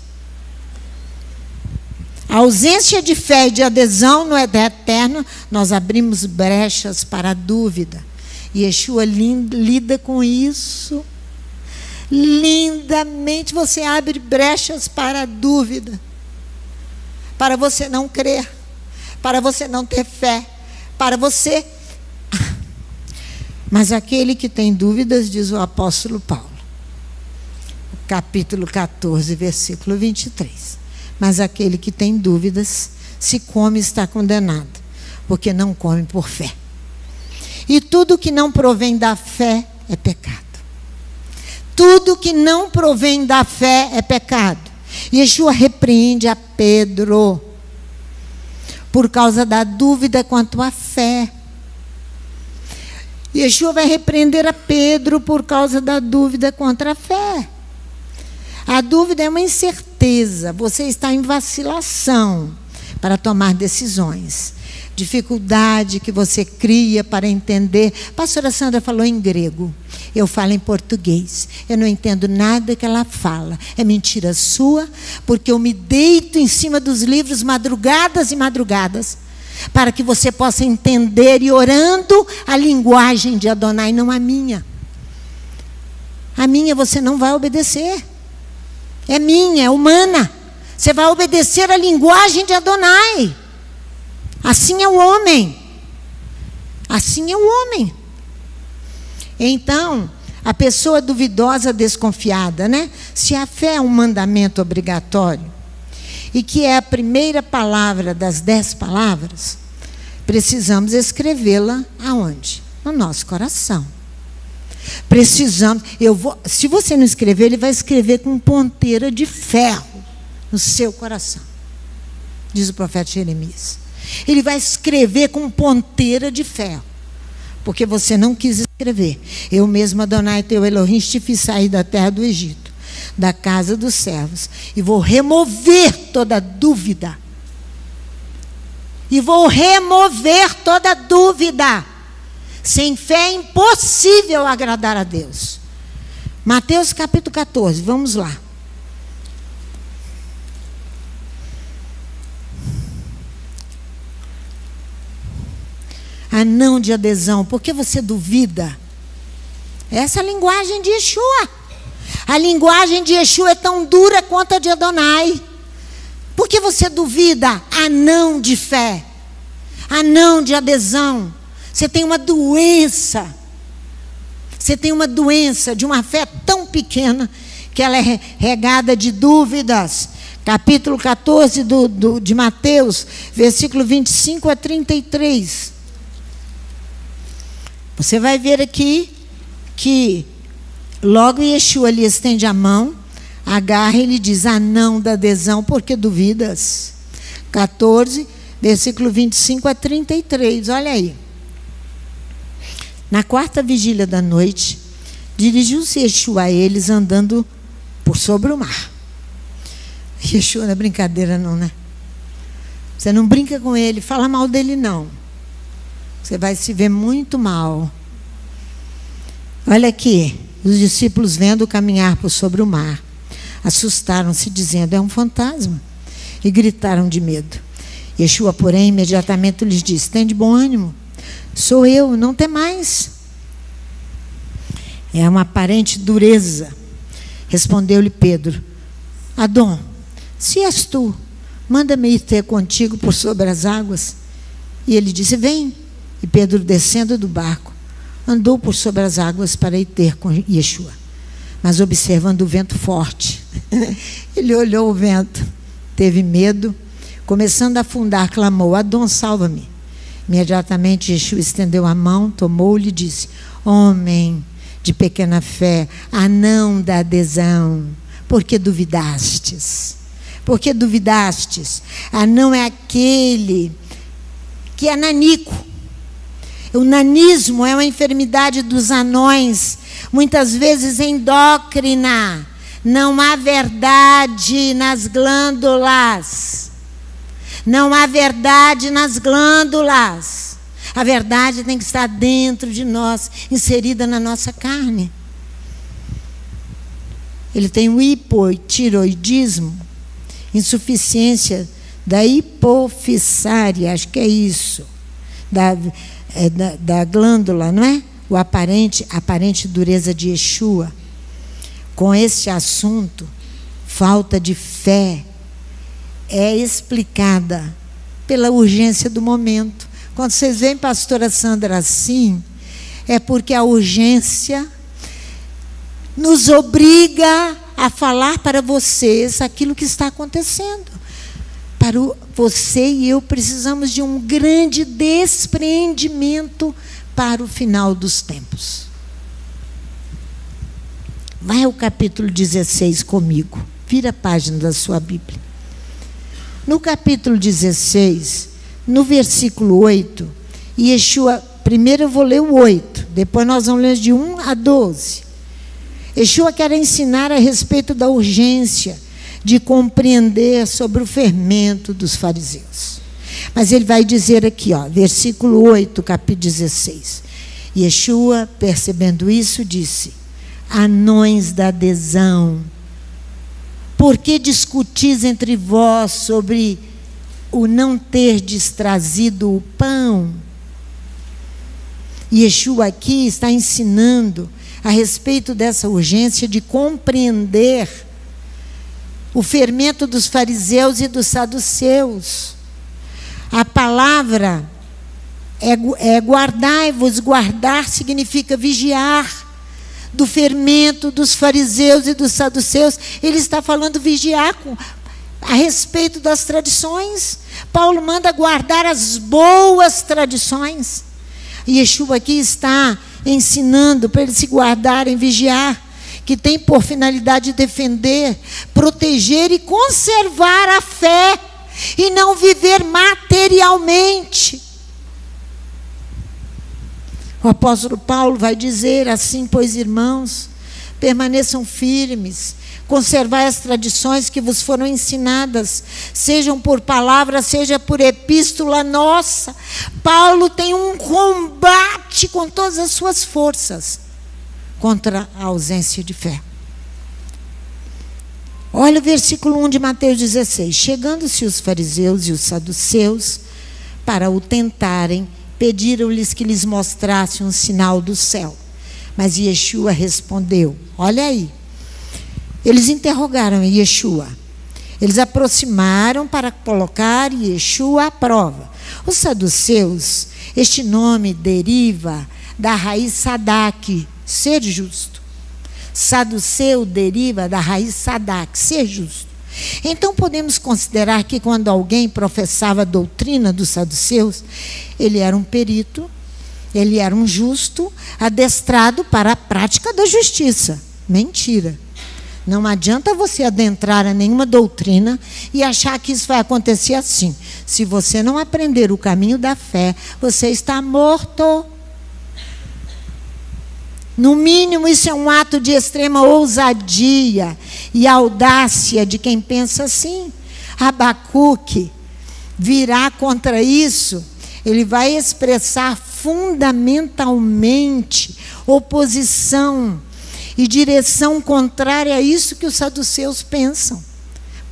A: A ausência de fé e de adesão no eterno, nós abrimos brechas para a dúvida. E Yeshua lida com isso. Lindamente você abre brechas para a dúvida. Para você não crer. Para você não ter fé. Para você. Mas aquele que tem dúvidas, diz o apóstolo Paulo, capítulo 14, versículo 23. Mas aquele que tem dúvidas, se come, está condenado, porque não come por fé. E tudo que não provém da fé é pecado. Tudo que não provém da fé é pecado. Yeshua repreende a Pedro por causa da dúvida quanto à fé. Yeshua vai repreender a Pedro por causa da dúvida contra a fé. A dúvida é uma incerteza. Você está em vacilação para tomar decisões. Dificuldade que você cria para entender. A pastora Sandra falou em grego. Eu falo em português. Eu não entendo nada que ela fala. É mentira sua, porque eu me deito em cima dos livros madrugadas e madrugadas, para que você possa entender e orando a linguagem de Adonai, não a minha. A minha você não vai obedecer. É minha, é humana. Você vai obedecer a linguagem de Adonai. Assim é o homem. Assim é o homem. Então, a pessoa duvidosa, desconfiada, né? Se a fé é um mandamento obrigatório, e que é a primeira palavra das 10 palavras, precisamos escrevê-la aonde? No nosso coração. Precisamos, se você não escrever, ele vai escrever com ponteira de ferro no seu coração. Diz o profeta Jeremias. Ele vai escrever com ponteira de ferro, porque você não quis escrever. Eu mesmo, Adonai, teu Elohim, te fiz sair da terra do Egito, da casa dos servos, e vou remover toda dúvida. E vou remover toda dúvida. Sem fé é impossível agradar a Deus. Mateus capítulo 14, vamos lá. A não de adesão, por que você duvida? Essa é a linguagem de Yeshua. A linguagem de Yeshua é tão dura quanto a de Adonai. Por que você duvida? A não de fé. A não de adesão. Você tem uma doença. Você tem uma doença de uma fé tão pequena que ela é regada de dúvidas. Capítulo 14 de Mateus, versículo 25 a 33. Você vai ver aqui que logo Yeshua lhe estende a mão, agarra e lhe diz: ah, não da adesão, porque duvidas. 14, versículo 25 a 33, olha aí. Na quarta vigília da noite, dirigiu-se Yeshua a eles andando por sobre o mar. Yeshua não é brincadeira não, né? Você não brinca com ele, fala mal dele não. Você vai se ver muito mal. Olha aqui, os discípulos vendo caminhar por sobre o mar, assustaram-se dizendo: é um fantasma, e gritaram de medo. Yeshua, porém, imediatamente lhes disse: tem de bom ânimo, sou eu, não temais. É uma aparente dureza. Respondeu-lhe Pedro: Adão, se és tu, manda-me ir ter contigo por sobre as águas. E ele disse: vem. E Pedro, descendo do barco, andou por sobre as águas para ir ter com Yeshua. Mas observando o vento forte, ele olhou o vento, teve medo, começando a afundar, clamou: Adão, salva-me. Imediatamente Yeshua estendeu a mão, tomou-lhe e disse: homem de pequena fé, anão da adesão, por que duvidastes? Por que duvidastes? Anão é aquele que é nanico. O nanismo é uma enfermidade dos anões, muitas vezes endócrina. Não há verdade nas glândulas. Não há verdade nas glândulas. A verdade tem que estar dentro de nós, inserida na nossa carne. Ele tem o hipotiroidismo, insuficiência da hipofisária, acho que é isso, da glândula, não é? A aparente dureza de Yeshua. Com esse assunto, falta de fé é explicada pela urgência do momento. Quando vocês veem pastora Sandra assim, é porque a urgência nos obriga a falar para vocês aquilo que está acontecendo. Você e eu precisamos de um grande despreendimento para o final dos tempos. Vai ao capítulo 16 comigo. Vira a página da sua Bíblia. No capítulo 16, no versículo 8, Yeshua, primeiro eu vou ler o 8, depois nós vamos ler de 1 a 12. Yeshua quer ensinar a respeito da urgência de compreender sobre o fermento dos fariseus. Mas ele vai dizer aqui, ó, versículo 8, capítulo 16. Yeshua, percebendo isso, disse: anões da adesão, por que discutis entre vós sobre o não terdes trazido o pão? Yeshua aqui está ensinando a respeito dessa urgência de compreender o fermento dos fariseus e dos saduceus. A palavra é guardai-vos. Guardar significa vigiar. Do fermento dos fariseus e dos saduceus, ele está falando vigiar a respeito das tradições. Paulo manda guardar as boas tradições. E Yeshua aqui está ensinando para eles se guardarem, vigiar, que tem por finalidade defender, proteger e conservar a fé, e não viver materialmente. O apóstolo Paulo vai dizer assim: pois, irmãos, permaneçam firmes, conservai as tradições que vos foram ensinadas, sejam por palavra, seja por epístola nossa. Paulo tem um combate com todas as suas forças contra a ausência de fé. Olha o versículo 1 de Mateus 16. Chegando-se os fariseus e os saduceus para o tentarem, pediram-lhes que lhes mostrasse um sinal do céu. Mas Yeshua respondeu. Olha aí. Eles interrogaram Yeshua. Eles aproximaram para colocar Yeshua à prova. Os saduceus, este nome deriva da raiz sadak, ser justo. Saduceu deriva da raiz sadak, ser justo. Então podemos considerar que quando alguém professava a doutrina dos saduceus, ele era um perito, ele era um justo, adestrado para a prática da justiça. Mentira. Não adianta você adentrar a nenhuma doutrina e achar que isso vai acontecer assim. Se você não aprender o caminho da fé, você está morto. No mínimo, isso é um ato de extrema ousadia e audácia de quem pensa assim. Abacuque virá contra isso. Ele vai expressar fundamentalmente oposição e direção contrária a isso que os saduceus pensam.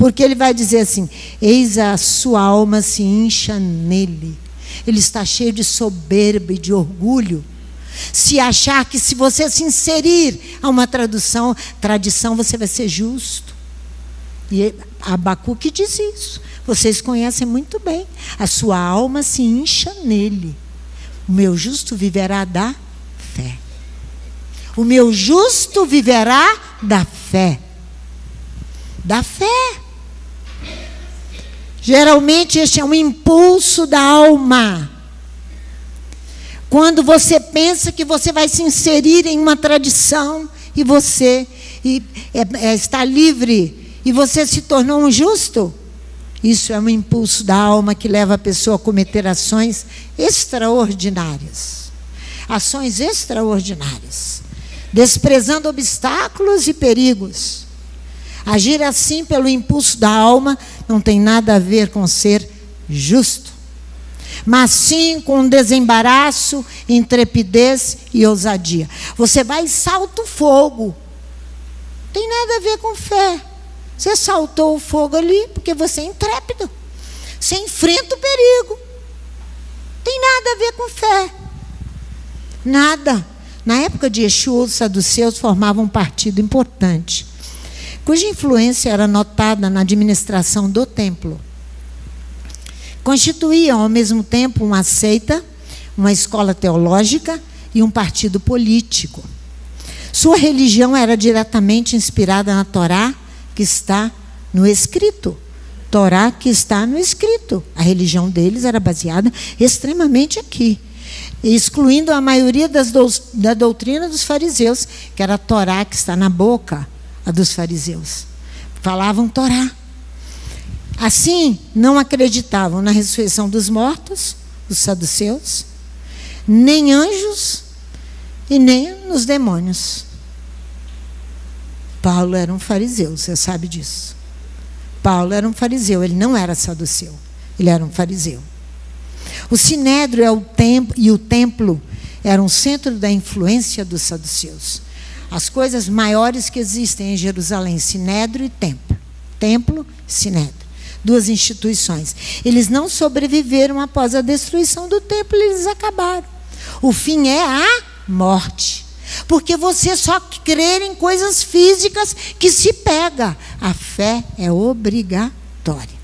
A: Porque ele vai dizer assim: eis a sua alma se incha nele. Ele está cheio de soberba e de orgulho. Se achar que se você se inserir a uma tradição, você vai ser justo. E Abacuque diz isso. Vocês conhecem muito bem. A sua alma se incha nele. O meu justo viverá da fé. O meu justo viverá da fé. Da fé. Geralmente este é um impulso da alma. Quando você pensa que você vai se inserir em uma tradição e você está livre e você se tornou um justo, isso é um impulso da alma que leva a pessoa a cometer ações extraordinárias. Ações extraordinárias. Desprezando obstáculos e perigos. Agir assim pelo impulso da alma não tem nada a ver com ser justo, mas sim com desembaraço, intrepidez e ousadia. Você vai e salta o fogo. Tem nada a ver com fé. Você saltou o fogo ali porque você é intrépido. Você enfrenta o perigo. Tem nada a ver com fé. Nada. Na época de Yeshua, os saduceus formavam um partido importante, cuja influência era notada na administração do templo. Constituíam, ao mesmo tempo, uma seita, uma escola teológica e um partido político. Sua religião era diretamente inspirada na Torá, que está no escrito. Torá que está no escrito. A religião deles era baseada extremamente aqui, excluindo a maioria da doutrina dos fariseus, que era a Torá que está na boca, a dos fariseus. Falavam Torá. Assim, não acreditavam na ressurreição dos mortos, os saduceus, nem anjos e nem nos demônios. Paulo era um fariseu, você sabe disso. Paulo era um fariseu, ele não era saduceu, ele era um fariseu. O sinédrio e o templo eram o centro da influência dos saduceus. As coisas maiores que existem em Jerusalém, sinédrio e templo. Templo e sinédrio. Duas instituições. Eles não sobreviveram após a destruição do templo, eles acabaram. O fim é a morte. Porque você só crer em coisas físicas que se pega. A fé é obrigatória.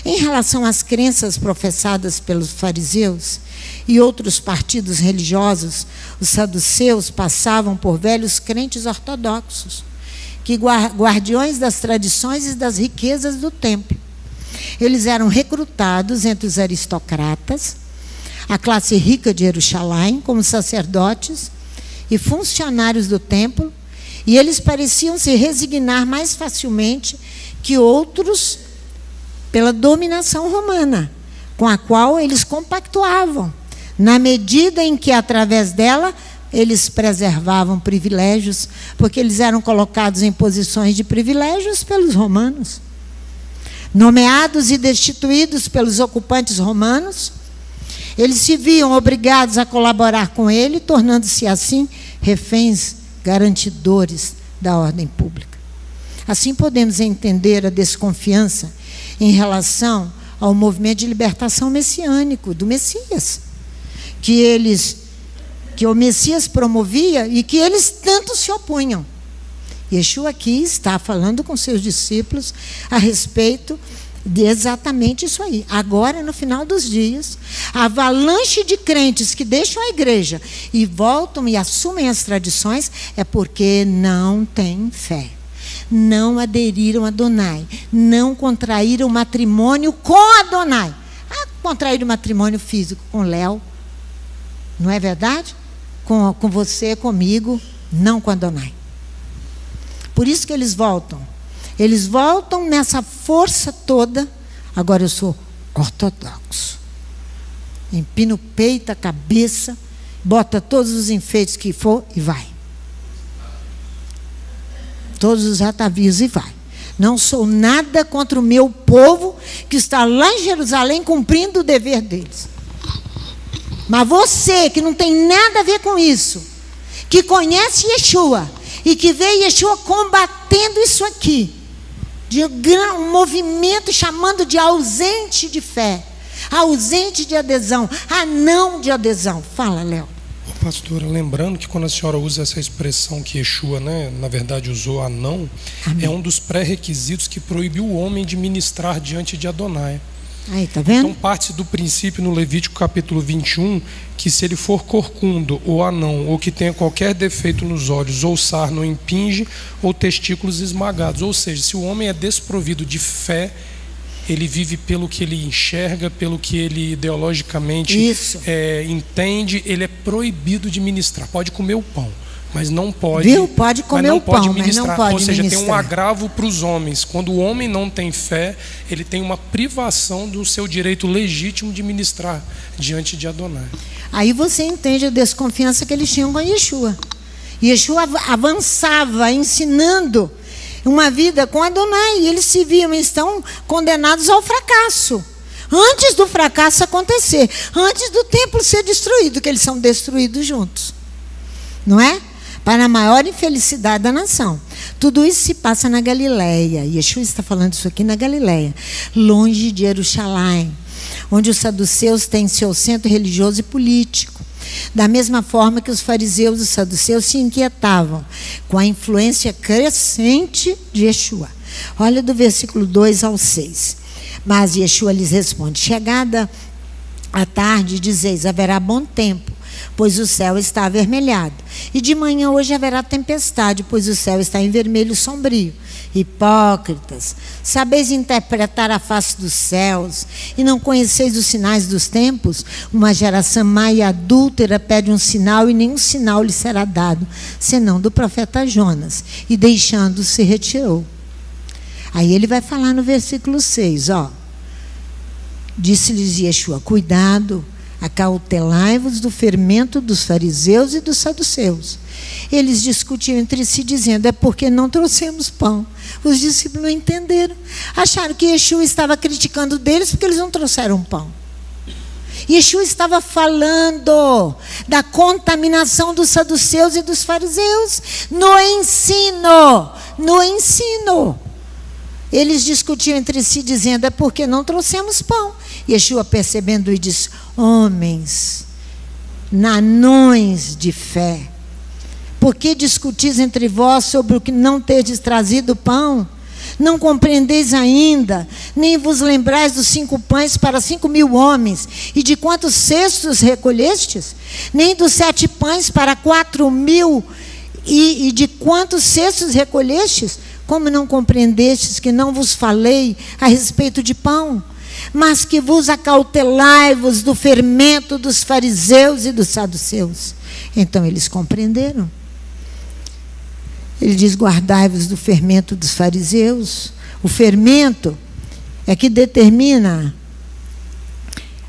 A: Em relação às crenças professadas pelos fariseus e outros partidos religiosos, os saduceus passavam por velhos crentes ortodoxos, que guardiões das tradições e das riquezas do templo. Eles eram recrutados entre os aristocratas, a classe rica de Jerusalém, como sacerdotes e funcionários do templo, e eles pareciam se resignar mais facilmente que outros pela dominação romana, com a qual eles compactuavam, na medida em que, através dela, eles preservavam privilégios, porque eles eram colocados em posições de privilégios pelos romanos. Nomeados e destituídos pelos ocupantes romanos, eles se viam obrigados a colaborar com ele, tornando-se assim reféns garantidores da ordem pública. Assim podemos entender a desconfiança em relação ao movimento de libertação messiânico do Messias, que o Messias promovia e que eles tanto se opunham. Yeshua aqui está falando com seus discípulos a respeito de exatamente isso aí. Agora, no final dos dias, a avalanche de crentes que deixam a igreja e voltam e assumem as tradições é porque não têm fé. Não aderiram a Adonai. Não contraíram matrimônio com Adonai. Contraíram matrimônio físico com Léo. Não é verdade? Com você, comigo, não com Adonai. Por isso que eles voltam. Eles voltam nessa força toda. Agora eu sou ortodoxo. Empina o peito, a cabeça, bota todos os enfeites que for e vai. Todos os atavios e vai. Não sou nada contra o meu povo que está lá em Jerusalém cumprindo o dever deles. Mas você que não tem nada a ver com isso, que conhece Yeshua e que vê Yeshua combatendo isso aqui, de um movimento chamando de ausente de fé, ausente de adesão, anão de adesão. Fala, Léo.
B: Pastora, lembrando que quando a senhora usa essa expressão que Yeshua, na verdade usou anão,
A: Amém.
B: É um dos pré-requisitos que proibiu o homem de ministrar diante de Adonai.
A: Aí, tá vendo?
B: Então parte do princípio no Levítico capítulo 21, que se ele for corcundo ou anão, ou que tenha qualquer defeito nos olhos, ou sarna ou impinge, ou testículos esmagados. Ou seja, se o homem é desprovido de fé, ele vive pelo que ele enxerga, pelo que ele ideologicamente entende, ele é proibido de ministrar. Pode comer o pão, mas não pode.
A: Viu? Pode comer o pão, mas não pode.
B: Ou seja,
A: ministrar.
B: tem um agravo para os homens. Quando o homem não tem fé, ele tem uma privação do seu direito legítimo de ministrar diante de Adonai.
A: Aí você entende a desconfiança que eles tinham com Yeshua. Yeshua avançava ensinando uma vida com Adonai, e eles se viam, estão condenados ao fracasso. Antes do fracasso acontecer, antes do templo ser destruído, que eles são destruídos juntos. Não é? Para a maior infelicidade da nação. Tudo isso se passa na Galileia. Yeshua está falando isso aqui na Galileia, longe de Jerusalém, onde os saduceus têm seu centro religioso e político. Da mesma forma que os fariseus e os saduceus se inquietavam com a influência crescente de Yeshua. Olha do versículo 2 ao 6. Mas Yeshua lhes responde: chegada a tarde, dizeis, haverá bom tempo, pois o céu está avermelhado. E de manhã hoje haverá tempestade, pois o céu está em vermelho sombrio. Hipócritas, sabeis interpretar a face dos céus e não conheceis os sinais dos tempos? Uma geração má e adúltera pede um sinal, e nenhum sinal lhe será dado, senão do profeta Jonas. E deixando, se retirou. Aí ele vai falar no versículo 6, ó. Disse-lhes Yeshua: cuidado, acautelai-vos do fermento dos fariseus e dos saduceus. Eles discutiam entre si, dizendo: é porque não trouxemos pão. Os discípulos não entenderam. Acharam que Yeshua estava criticando deles porque eles não trouxeram pão. Yeshua estava falando da contaminação dos saduceus e dos fariseus no ensino. No ensino. Eles discutiam entre si, dizendo: é porque não trouxemos pão. Yeshua, percebendo, e disse: homens, nanões de fé, por que discutis entre vós sobre o que não tendes trazido pão? Não compreendeis ainda, nem vos lembrais dos 5 pães para 5.000 homens, e de quantos cestos recolhestes? Nem dos 7 pães para 4.000, e de quantos cestos recolhestes? Como não compreendestes que não vos falei a respeito de pão, mas que vos acautelai-vos do fermento dos fariseus e dos saduceus? Então eles compreenderam. Ele diz: guardai-vos do fermento dos fariseus. O fermento é que determina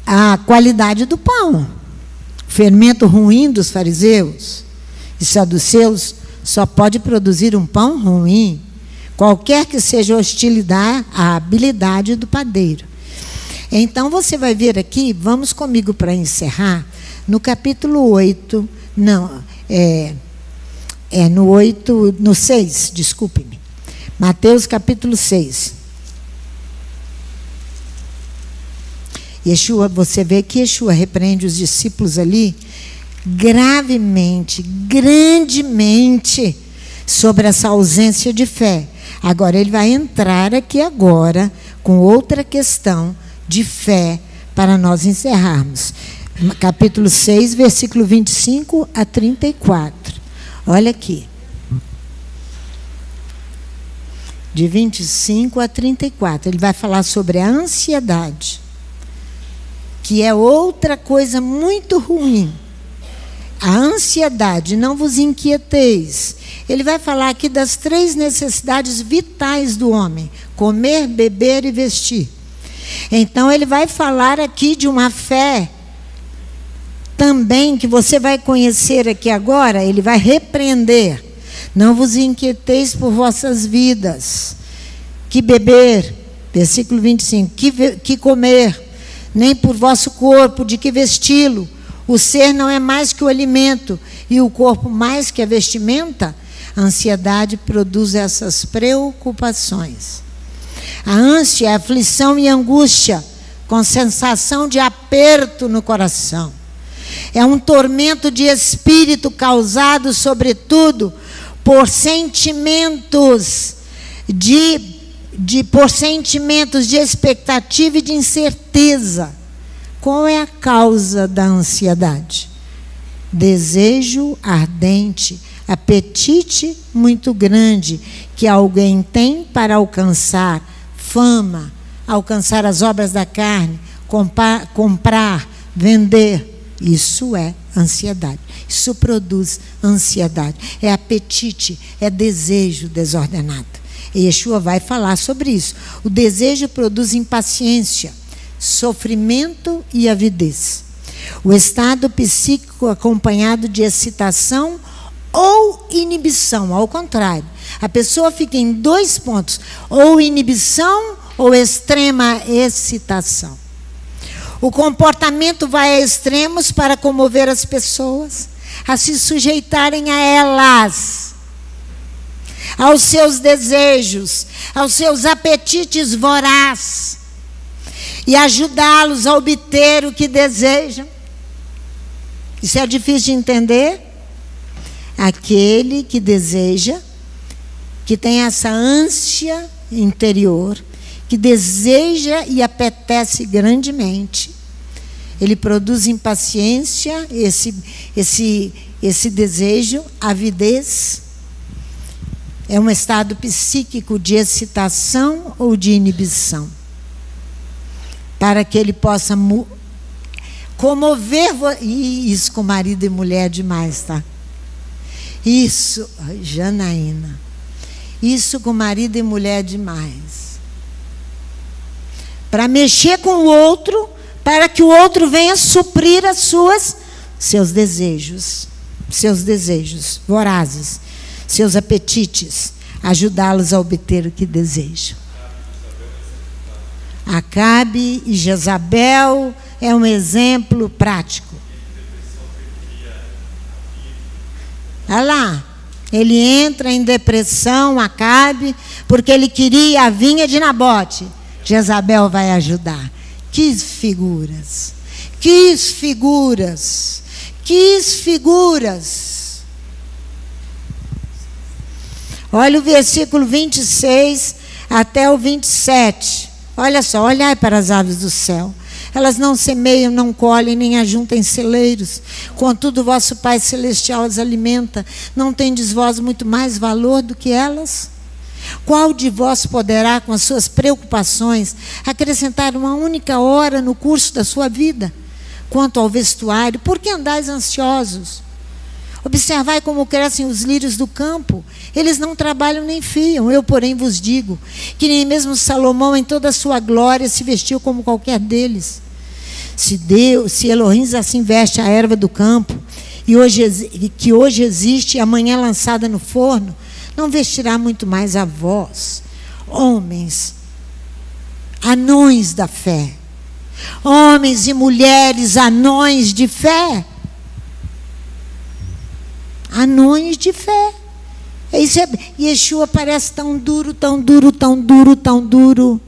A: a qualidade do pão. O fermento ruim dos fariseus e saduceus só pode produzir um pão ruim, qualquer que seja a hostilidade, a habilidade do padeiro. Então você vai ver aqui, vamos comigo para encerrar, no capítulo 8, no 6, desculpe-me. Mateus capítulo 6. Yeshua, você vê que Yeshua repreende os discípulos ali gravemente, grandemente, sobre essa ausência de fé. Agora ele vai entrar aqui agora com outra questão de fé para nós encerrarmos. Capítulo 6, versículo 25 a 34. Olha aqui. De 25 a 34. Ele vai falar sobre a ansiedade, que é outra coisa muito ruim. A ansiedade, não vos inquieteis. Ele vai falar aqui das 3 necessidades vitais do homem: comer, beber e vestir. Então ele vai falar aqui de uma fé também que você vai conhecer aqui agora. Ele vai repreender: não vos inquieteis por vossas vidas, que beber, versículo 25, que comer, nem por vosso corpo, de que vesti-lo. O ser não é mais que o alimento, e o corpo mais que a vestimenta. A ansiedade produz essas preocupações. A ânsia é aflição e angústia, com sensação de aperto no coração. É um tormento de espírito causado, sobretudo, por sentimentos de expectativa e de incerteza. Qual é a causa da ansiedade? Desejo ardente, apetite muito grande que alguém tem para alcançar fama, alcançar as obras da carne, comprar, vender. Isso é ansiedade. Isso produz ansiedade. É apetite, é desejo desordenado. E Yeshua vai falar sobre isso. O desejo produz impaciência, sofrimento e avidez. O estado psíquico acompanhado de excitação ou inibição, ao contrário. A pessoa fica em 2 pontos, ou inibição ou extrema excitação. O comportamento vai a extremos para comover as pessoas, a se sujeitarem a elas, aos seus desejos, aos seus apetites vorazes, e ajudá-los a obter o que desejam. Isso é difícil de entender? Aquele que deseja, que tem essa ânsia interior, que deseja e apetece grandemente, ele produz impaciência, esse desejo, avidez. É um estado psíquico de excitação ou de inibição, para que ele possa comover. Isso com marido e mulher é demais, tá? Isso, Janaína, isso com marido e mulher é demais. Para mexer com o outro, para que o outro venha suprir seus desejos vorazes, seus apetites, ajudá-los a obter o que desejam. Acabe e Jezabel é um exemplo prático. Olha lá, ele entra em depressão, Acabe, porque ele queria a vinha de Nabote. Jezabel vai ajudar. Que figuras, que figuras, que figuras. Olha o versículo 26 até o 27. Olha só, olhai para as aves do céu. Elas não semeiam, não colhem, nem ajuntam em celeiros. Contudo, o vosso Pai Celestial as alimenta. Não tendes vós muito mais valor do que elas? Qual de vós poderá, com as suas preocupações, acrescentar uma única hora no curso da sua vida? Quanto ao vestuário, por que andais ansiosos? Observai como crescem os lírios do campo. Eles não trabalham nem fiam. Eu, porém, vos digo que nem mesmo Salomão, em toda a sua glória, se vestiu como qualquer deles. Se Elohim assim veste a erva do campo, que hoje existe e amanhã lançada no forno, não vestirá muito mais a vós, homens, anões da fé, homens e mulheres, anões de fé. Anões de fé. Isso é, Yeshua parece tão duro, tão duro, tão duro, tão duro,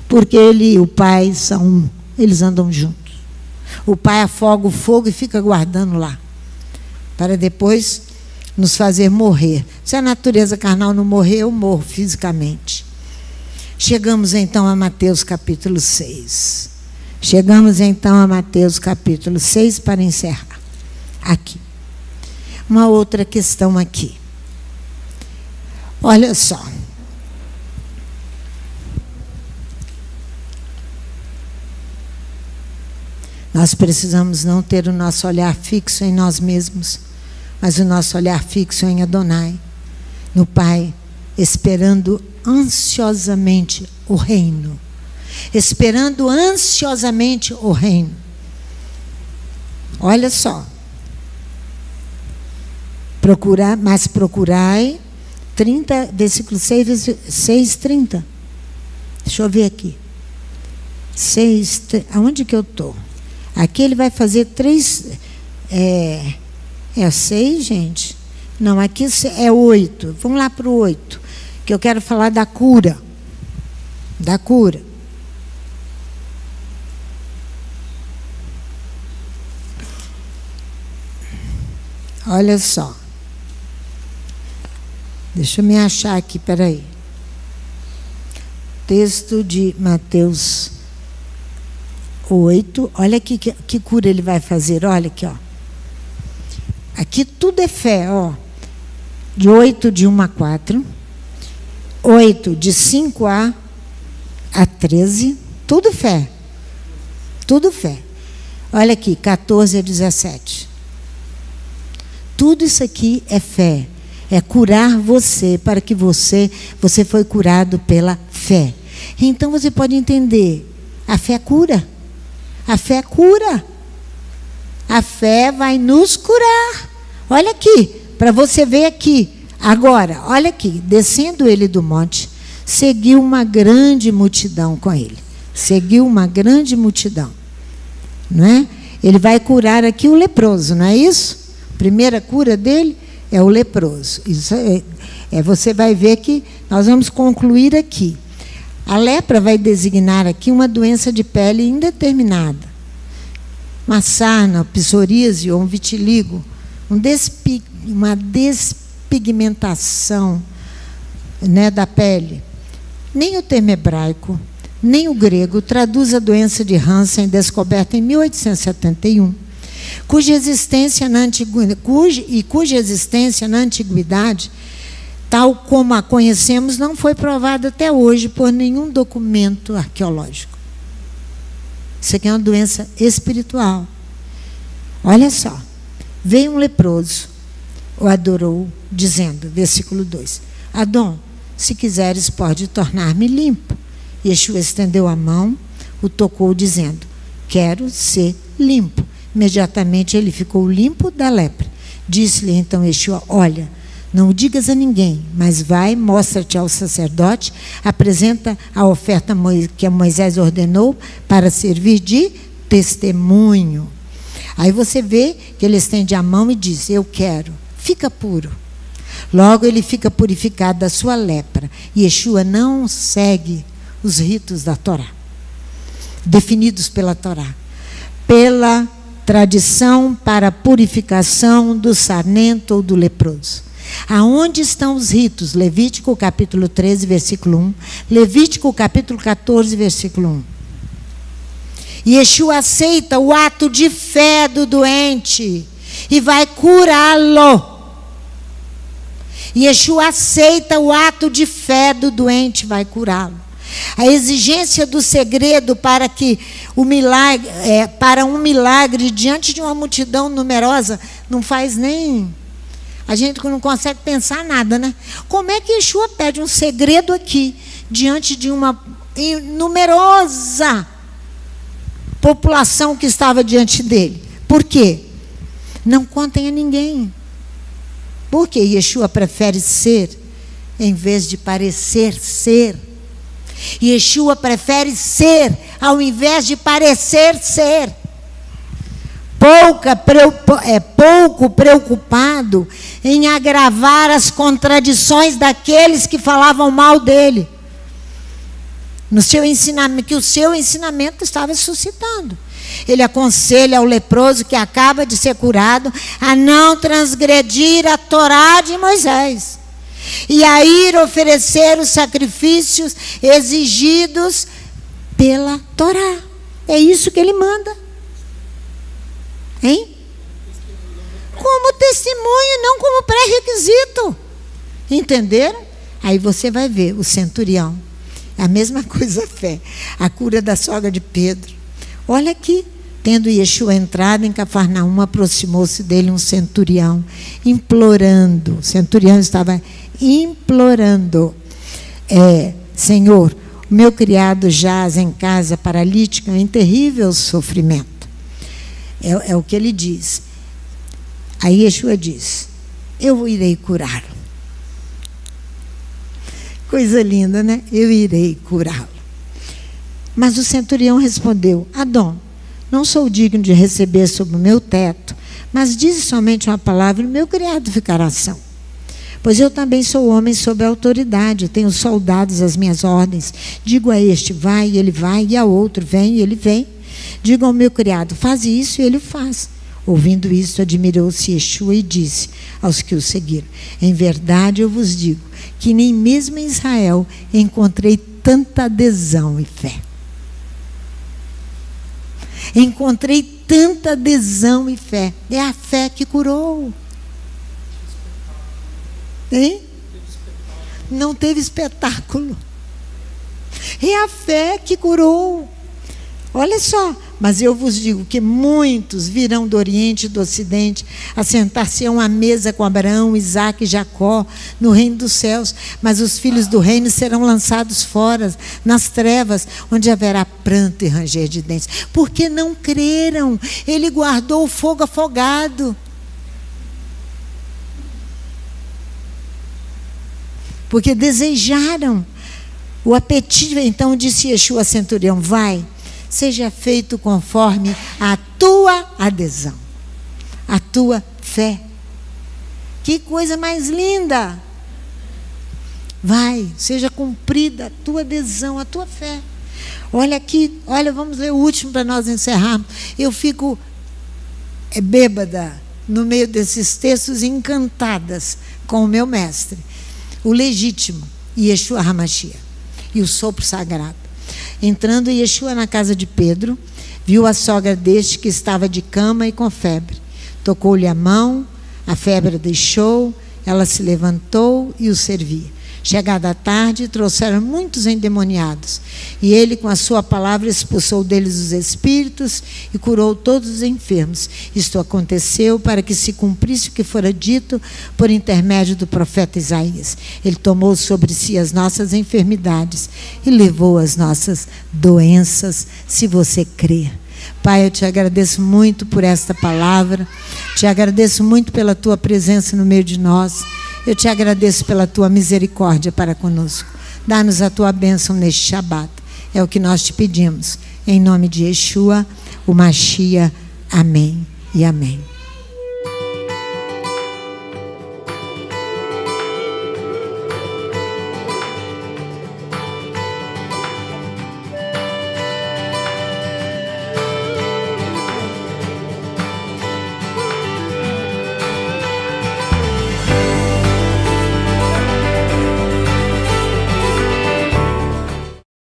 A: porque ele e o Pai eles andam juntos. O Pai afoga o fogo e fica guardando lá, para depois nos fazer morrer. Se a natureza carnal não morrer, eu morro fisicamente. Chegamos então a Mateus capítulo 6. Chegamos então a Mateus capítulo 6 para encerrar. Aqui. Uma outra questão aqui. Olha só. Nós precisamos não ter o nosso olhar fixo em nós mesmos, mas o nosso olhar fixo em Adonai, no Pai, esperando ansiosamente o reino. Esperando ansiosamente o reino. Olha só. Procurai, 30, versículo 6, 30. Deixa eu ver aqui. 6, aonde que eu estou? Aqui ele vai fazer 3... É 6, gente? Não, aqui é 8. Vamos lá para o 8, que eu quero falar da cura. da cura. Olha só. Deixa eu me achar aqui, peraí. Texto de Mateus 8. Olha aqui que cura ele vai fazer. Olha aqui, ó. Aqui tudo é fé, ó. De 8, de 1 a 4. 8, de 5 a 13. Tudo fé. Tudo fé. Olha aqui, 14 a 17. Tudo isso aqui é fé. É curar você, para que você foi curado pela fé. Então você pode entender, a fé cura. A fé cura. A fé vai nos curar. Olha aqui, para você ver aqui. Agora, olha aqui, descendo ele do monte, seguiu uma grande multidão com ele. Seguiu uma grande multidão. Não é? Ele vai curar aqui o leproso, não é isso? A primeira cura dele é o leproso. Isso você vai ver que nós vamos concluir aqui. A lepra vai designar aqui uma doença de pele indeterminada. Uma sarna, psoríase ou um vitiligo, uma despigmentação, né, da pele. Nem o termo hebraico, nem o grego traduz a doença de Hansen, descoberta em 1871. Cuja existência na antiguidade, tal como a conhecemos, não foi provada até hoje por nenhum documento arqueológico. Isso aqui é uma doença espiritual. Olha só. Veio um leproso, o adorou, dizendo, versículo 2, Adão, se quiseres, pode tornar-me limpo. Yeshua estendeu a mão, o tocou, dizendo, quero ser limpo. Imediatamente ele ficou limpo da lepra. Disse-lhe então Yeshua, olha, não o digas a ninguém, mas vai, mostra-te ao sacerdote, apresenta a oferta que Moisés ordenou para servir de testemunho. Aí você vê que ele estende a mão e diz, eu quero, fica puro. Logo ele fica purificado da sua lepra. Yeshua não segue os ritos da Torá, definidos pela Torá, pela tradição para a purificação do sarnento ou do leproso. Aonde estão os ritos? Levítico capítulo 13, versículo 1. Levítico capítulo 14, versículo 1. Yeshua aceita o ato de fé do doente e vai curá-lo. Yeshua aceita o ato de fé do doente e vai curá-lo. A exigência do segredo para que o milagre, para um milagre diante de uma multidão numerosa, não faz nem... A gente não consegue pensar nada, né? Como é que Yeshua pede um segredo aqui, diante de uma numerosa população que estava diante dele? Por quê? Não contem a ninguém. Porque Yeshua prefere ser, em vez de parecer ser. Yeshua prefere ser, ao invés de parecer ser. Pouco preocupado em agravar as contradições daqueles que falavam mal dele. No seu ensinamento, que o seu ensinamento estava suscitando. Ele aconselha ao leproso que acaba de ser curado a não transgredir a Torá de Moisés e a ir oferecer os sacrifícios exigidos pela Torá. É isso que ele manda. Hein? Como testemunho, não como pré-requisito. Entenderam? Aí você vai ver o centurião. A mesma coisa a fé. A cura da sogra de Pedro. Olha aqui. Tendo Yeshua entrado em Cafarnaum, aproximou-se dele um centurião, implorando. O centurião estava implorando. Senhor, o meu criado jaz em casa paralítica em terrível sofrimento. É o que ele diz. Aí Yeshua diz, eu irei curá-lo. Coisa linda, né? Eu irei curá-lo. Mas o centurião respondeu, Adão, não sou digno de receber sob o meu teto, mas dize somente uma palavra e o meu criado ficará são. Pois eu também sou homem sob autoridade, tenho soldados às minhas ordens. Digo a este, vai, e ele vai, e a outro, vem, e ele vem. Digo ao meu criado, faz isso, e ele o faz. Ouvindo isso, admirou-se Yeshua e disse aos que o seguiram, em verdade eu vos digo, que nem mesmo em Israel encontrei tanta adesão e fé. Encontrei tanta adesão e fé. É a fé que curou. Hein? Não teve espetáculo. É a fé que curou. Olha só, mas eu vos digo que muitos virão do Oriente e do Ocidente, assentar-se-ão à mesa com Abraão, Isaque e Jacó, no reino dos céus, mas os filhos do reino serão lançados fora, nas trevas, onde haverá pranto e ranger de dentes. Porque não creram, ele guardou o fogo afogado. Porque desejaram o apetite. Então disse Yeshua a centurião, vai, seja feito conforme a tua adesão, a tua fé. Que coisa mais linda! Vai, seja cumprida a tua adesão, a tua fé. Olha aqui, olha, vamos ler o último para nós encerrarmos. Eu fico bêbada no meio desses textos, encantadas com o meu mestre, o legítimo, Yeshua HaMashiach, e o sopro sagrado. Entrando Yeshua na casa de Pedro, viu a sogra deste que estava de cama e com febre. Tocou-lhe a mão, a febre a deixou, ela se levantou e o servia. Chegada a tarde, trouxeram muitos endemoniados, e ele com a sua palavra expulsou deles os espíritos e curou todos os enfermos. Isto aconteceu para que se cumprisse o que fora dito por intermédio do profeta Isaías. Ele tomou sobre si as nossas enfermidades e levou as nossas doenças, se você crer. Pai, eu te agradeço muito por esta palavra, te agradeço muito pela tua presença no meio de nós. Eu te agradeço pela tua misericórdia para conosco. Dá-nos a tua bênção neste Shabat. É o que nós te pedimos. Em nome de Yeshua, o Mashiach. Amém e amém.